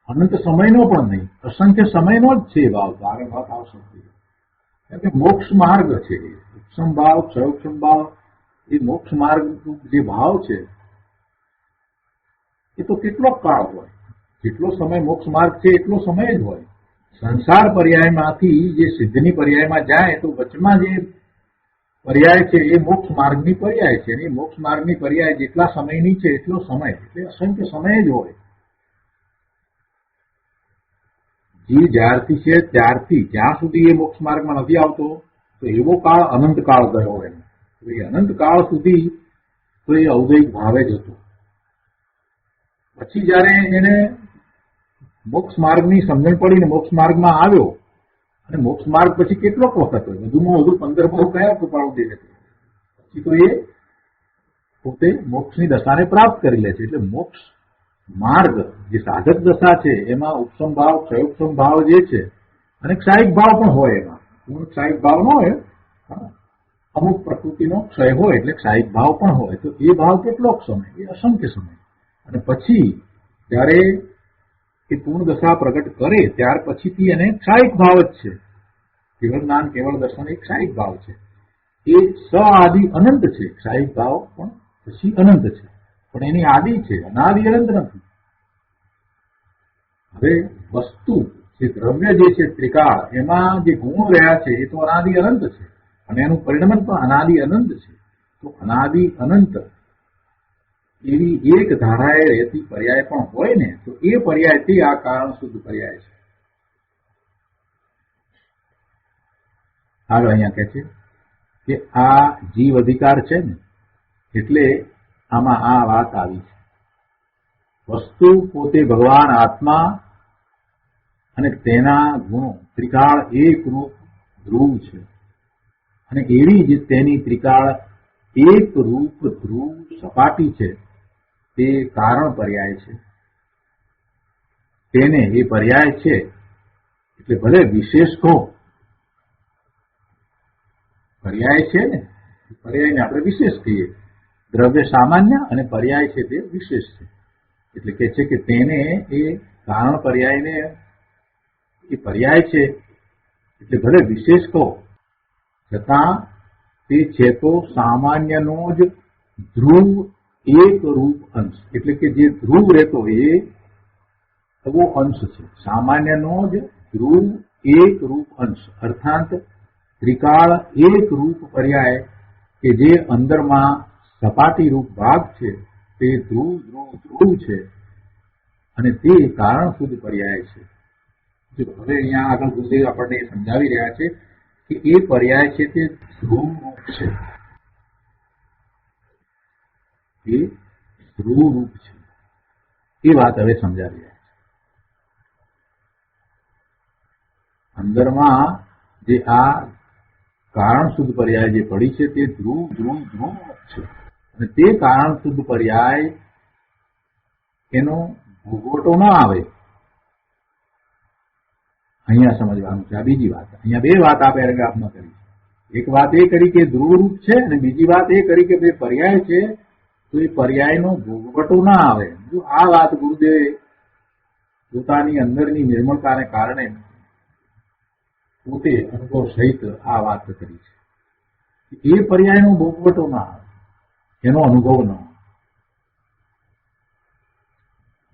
અનંત સમયનો પણ નહીં, અસંખ્ય સમયનો જ છે ભાવ. તો આગળ વાત આવશે. કેમ કે મોક્ષ માર્ગ છે. ઉપસમ ભાવ, ક્ષયોપસમ ભાવ એ મોક્ષ માર્ગ જે ભાવ છે એ તો કેટલો કાળ હોય, જેટલો સમય મોક્ષ માર્ગ છે એટલો સમય જ હોય. સંસાર પર્યાયમાંથી જે સિદ્ધની પર્યાયમાં જાય તો વચમાં જે પર્યાય છે એ મોક્ષ માર્ગની પર્યાય છે. અને એ મોક્ષ માર્ગની પર્યાય જેટલા સમયની છે એટલો સમય, એટલે અસંખ્ય સમય જ હોય. જીવ જ્યારથી છે ત્યારથી જ્યાં સુધી એ મોક્ષ માર્ગમાં નથી આવતો તો એવો કાળ અનંત કાળ ગયો એમ. એ અનંત કાળ સુધી તો એ ઔદૈહિક ભાવે જ હતો. પછી જયારે એને મોક્ષ માર્ગની સમજણ પડીને મોક્ષ માર્ગમાં આવ્યો, અને મોક્ષ માર્ગ પછી કેટલોક વખત હોય, વધુમાં વધુ 15 બહુ કયા કૃપાળુદેવ, પછી તો એ પોતે મોક્ષની દશાને પ્રાપ્ત કરી લે છે. એટલે મોક્ષ માર્ગ જે સાધક દશા છે એમાં ઉપસમ ભાવ, ક્ષયોપસમ ભાવ જે છે, અને ક્ષાયિક ભાવ પણ હોય. એમાં પૂર્ણ ક્ષાયિક ભાવ ન હોય, અમુક પ્રકૃતિનો ક્ષય હોય એટલે ક્ષાયિક ભાવ પણ હોય. તો એ ભાવ કેટલોક સમય? એ અસંખ્ય સમય. અને પછી જયારે એ પૂર્ણ દશા પ્રગટ કરે ત્યાર પછીથી એને ક્ષાયિક ભાવ જ છે. કેવળ જ્ઞાન, કેવળ દર્શન એ ક્ષાયિક ભાવ છે. એ સ આદિ અનંત છે. ક્ષાયિક ભાવ પણ પછી અનંત છે, પણ એની આદિ છે, અનાદિ અનંત નથી. હવે વસ્તુ જે દ્રવ્ય જે છે ત્રિકાળ, એમાં જે ગુણ રહ્યા છે એ તો અનાદિ અનંત છે, અને એનું પરિણમન પણ અનાદિ અનંત છે. તો અનાદિ અનંત એવી એક ધારાએ રહેતી પર્યાય પણ હોય ને, તો એ પર્યાય તે આ કારણ શુદ્ધ પર્યાય છે. આગળ અહીંયા કહે છે કે આ જીવ અધિકાર છે ને, એટલે આમાં આ વાત આવી છે. વસ્તુ પોતે ભગવાન આત્મા અને તેના ગુણો ત્રિકાળ એક રૂપ ધ્રુવ છે, અને એવી જ તેની ત્રિકાળ એક રૂપ ધ્રુવ સપાટી છે, તે કારણ પર્યાય છે. તેને એ પર્યાય છે એટલે ભલે વિશેષ કહો, પર્યાય છે ને, પર્યાયને આપણે વિશેષ કહીએ. દ્રવ્ય સામાન્ય અને પર્યાય છે તે વિશેષ છે. એટલે કે છે કે તેને એ કારણ પર્યાયને એ પર્યાય છે એટલે ભલે વિશેષ કહો, છતાં તે છે તો સામાન્યનો જ ધ્રુવ એક રૂપ અંશ. એટલે કે જે ધ્રુવ રહેતો એ એવો અંશ છે, સામાન્યનો જ ધ્રુવ એક રૂપ અંશ. અર્થાત ત્રિકાળ એક રૂપ પર્યાય કે જે અંદરમાં સપાટી રૂપ ભાગ છે તે ધ્રુવ ધ્રુવ ધ્રુવ છે, અને તે કારણ શુદ્ધ પર્યાય છે. હવે અહીંયા આગળ ગુરુદેવ આપણને સમજાવી રહ્યા છે કે એ પર્યાય છે તે ધ્રુવ રૂપ છે, એ ધ્રુવ રૂપ છે. એ વાત હવે સમજાવી રહ્યા છે. અંદરમાં જે આ કારણ શુદ્ધ પર્યાય જે પડી છે તે ધ્રુવ ધ્રુવ ધ્રુવ છે, અને તે કારણ શુદ્ધ પર્યાય એનો ભોગવટો ન આવે. અહીંયા સમજવાનું છે. આ બીજી વાત. અહીંયા બે વાત આપે આપમાં કરી. એક વાત એ કરી કે ધ્રુવ રૂપ છે, અને બીજી વાત એ કરી કે બે પર્યાય છે તો એ પર્યાયનો ભોગવટો ના આવે. જો આ વાત ગુરુદેવે પોતાની અંદરની નિર્મળતાને કારણે પોતે અનુભવ સહિત આ વાત કરી છે. એ પર્યાયનો ભોગવટો ના આવે, એનો અનુભવ ન આવે.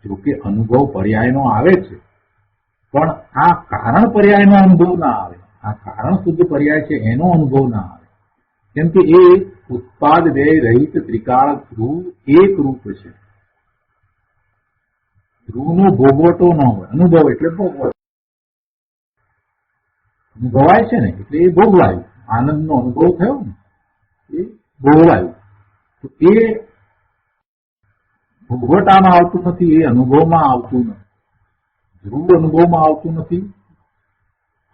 જોકે અનુભવ પર્યાયનો આવે છે, પણ આ કારણ પર્યાયનો અનુભવ ના આવે. આ કારણ શુદ્ધ પર્યાય છે એનો અનુભવ ના આવે, કેમ કે એ ઉત્પાદ વ્યય રહિત ત્રિકાળ ધ્રુવ એક રૂપ છે. ધ્રુવનો ભોગવટો ન હોય. અનુભવ એટલે ભોગવટો, અનુભવાય છે ને એટલે એ ભોગવાયું. આનંદનો અનુભવ થયો ને એ ભોગવાયું. તો એ ભોગવટામાં આવતું નથી, એ અનુભવમાં આવતું નથી. ધ્રુવ અનુભવમાં આવતું નથી,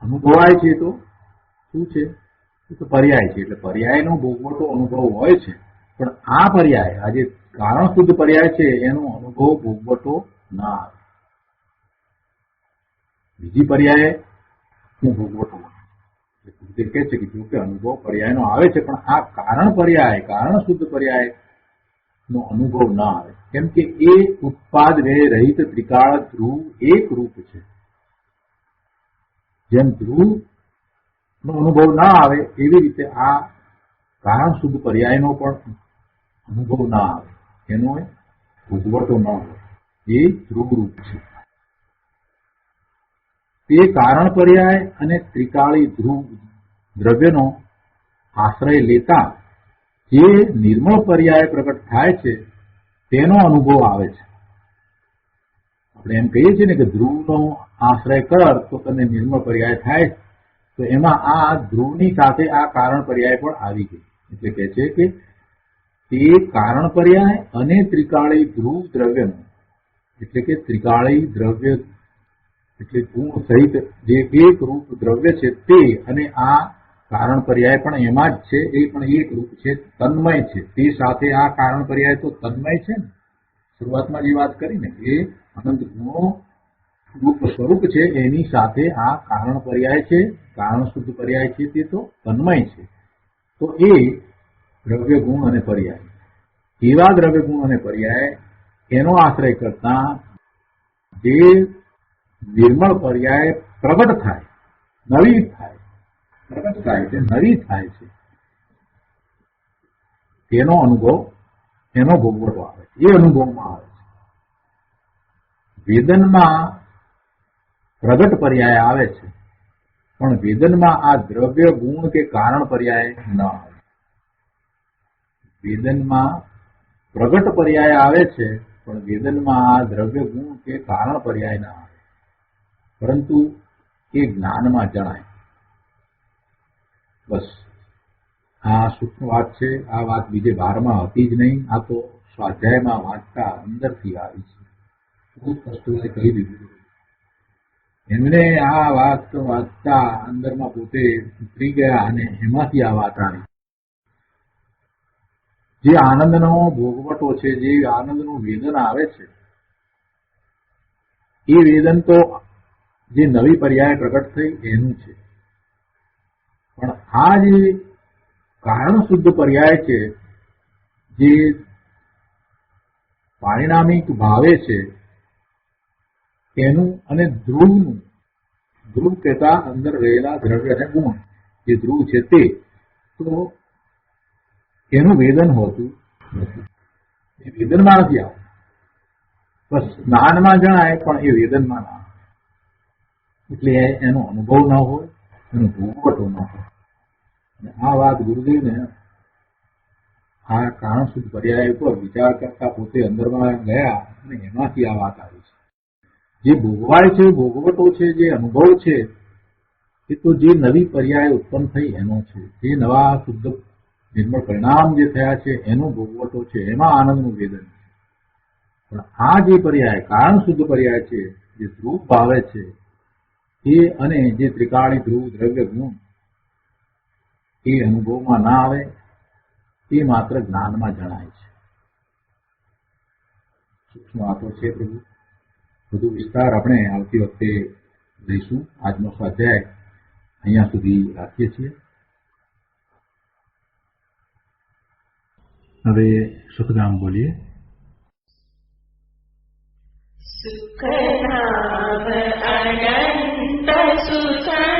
અનુભવાય છે તો શું છે? તો પર્યાય છે. એટલે પર્યાયનો ભોગવટો અનુભવ હોય છે, પણ આ પર્યાય, આ જે કારણ શુદ્ધ પર્યાય છે એનો અનુભવ ભોગવટો ના આવે. બીજી પર્યાય હું ભોગવટો કહે છે કે અનુભવ પર્યાયનો આવે છે, પણ આ કારણ પર્યાય, કારણ શુદ્ધ પર્યાય નો અનુભવ ના આવે, કેમ કે એ ઉત્પાદ વ્યય રહિત ત્રિકાળ ધ્રુવ એક રૂપ છે. જેમ ધ્રુવ નો અનુભવ ના આવે એવી રીતે આ કારણ શુદ્ધ પર્યાયનો પણ અનુભવ ના આવે, એનો ભોગવટો ન હોય, એ ધ્રુવ રૂપ છે. તે કારણ પર્યાય અને ત્રિકાળી ધ્રુવ દ્રવ્યનો આશ્રય લેતા જે નિર્મળ પર્યાય પ્રગટ થાય છે તેનો અનુભવ આવે છે. આપણે એમ કહીએ છીએ ને કે ધ્રુવનો આશ્રય કર તો તને નિર્મળ પર્યાય થાય, તો એમાં આ ધ્રુવની સાથે આ કારણ પર્યાય પણ આવી ગઈ. એટલે કહે છે કે તે કારણ પર્યાય અને ત્રિકાળી ધ્રુવ દ્રવ્યનો, એટલે કે ત્રિકાળી દ્રવ્ય એટલે ગુણ સહિત જે એક રૂપ દ્રવ્ય છે તે, અને આ કારણ પર્યાય પણ એમાં જ છે, એ પણ એક રૂપ છે, તન્મય છે. તે સાથે આ કારણ પર્યાય તો તન્મય છે ને, શરૂઆતમાં જે વાત કરી ને એ અનંત ગુણો રૂપ સ્વરૂપ છે, એની સાથે આ કારણ પર્યાય છે, કારણ શુદ્ધ પર્યાય છે, તે તો તન્મય છે. તો એ દ્રવ્ય ગુણ અને પર્યાય, એવા દ્રવ્ય ગુણ અને પર્યાય એનો આશ્રય કરતા જે નિર્મળ પર્યાય પ્રગટ થાય, નવી થાય, પ્રગટ થાય છે, નવી થાય છે, તેનો અનુભવ, એનો ભોગવટો આવે, એ અનુભવમાં આવે છે. વેદનમાં પ્રગટ પર્યાય આવે છે, પણ વેદનમાં આ દ્રવ્ય ગુણ કે કારણ પર્યાય ન આવે. વેદનમાં પ્રગટ પર્યાય આવે છે, પણ વેદનમાં આ દ્રવ્ય ગુણ કે કારણ પર્યાય ના આવે, પરંતુ એ જ્ઞાનમાં જણાય. બસ આ સૂક્ષ્મ વાત છે. આ વાત બીજે બહારમાં હતી જ નહીં, આ તો સ્વાધ્યાયમાં વાંચતા અંદરથી આવી છે. બહુ સ્પષ્ટ કહી દીધું. એમને આ વાત વાંચતા અંદરમાં પોતે ઉતરી ગયા અને એમાંથી આ વાત આવી. જે આનંદનો ભોગવટો છે, જે આનંદનું વેદન આવે છે, એ વેદન તો જે નવી પર્યાય પ્રગટ થઈ એનું છે. પણ આ જે કારણ શુદ્ધ પર્યાય છે, જે પારિણામિક ભાવે છે એનું, અને ધ્રુવનું, ધ્રુવ કહેતા અંદર રહેલા દ્રવ્ય અને ગુણ જે ધ્રુવ છે તે, તો એનું વેદન હોતું નથી. એ વેદનમાં નથી આવતું. બસ જ્ઞાનમાં જણાય, પણ એ વેદનમાં ના આવે. એટલે એનો અનુભવ ન હોય, એનો ભોગવટો ન હોય. અને આ વાત ગુરુદેવને આ કારણ શુદ્ધ પર્યાય ઉપર વિચાર કરતા પોતે અંદરમાં ગયા અને એમાંથી આ વાત આવી છે. જે ભોગવાય છે, ભોગવટો છે, જે અનુભવ છે, એ તો જે નવી પર્યાય ઉત્પન્ન થઈ એનો છે. જે નવા શુદ્ધ નિર્મળ પરિણામ જે થયા છે એનો ભોગવટો છે, એમાં આનંદનું વેદન છે. પણ આ જે પર્યાય કારણ શુદ્ધ પર્યાય છે, જે ધ્રુવ ભાવે છે, એ અને જે ત્રિકાળી ધ્રુવ દ્રવ્ય ગુણ એ અનુભવમાં ના આવે, એ માત્ર જ્ઞાનમાં જણાય છે. સૂક્ષ્મ વાતો છે પ્રભુ. વધુ વિસ્તાર આપણે આવતી વખતે લઈશું. આજનો સ્વાધ્યાય અહીંયા સુધી રાખીએ છીએ. હવે સુખધામ બોલીએ. સુખધામ અનંત સુખ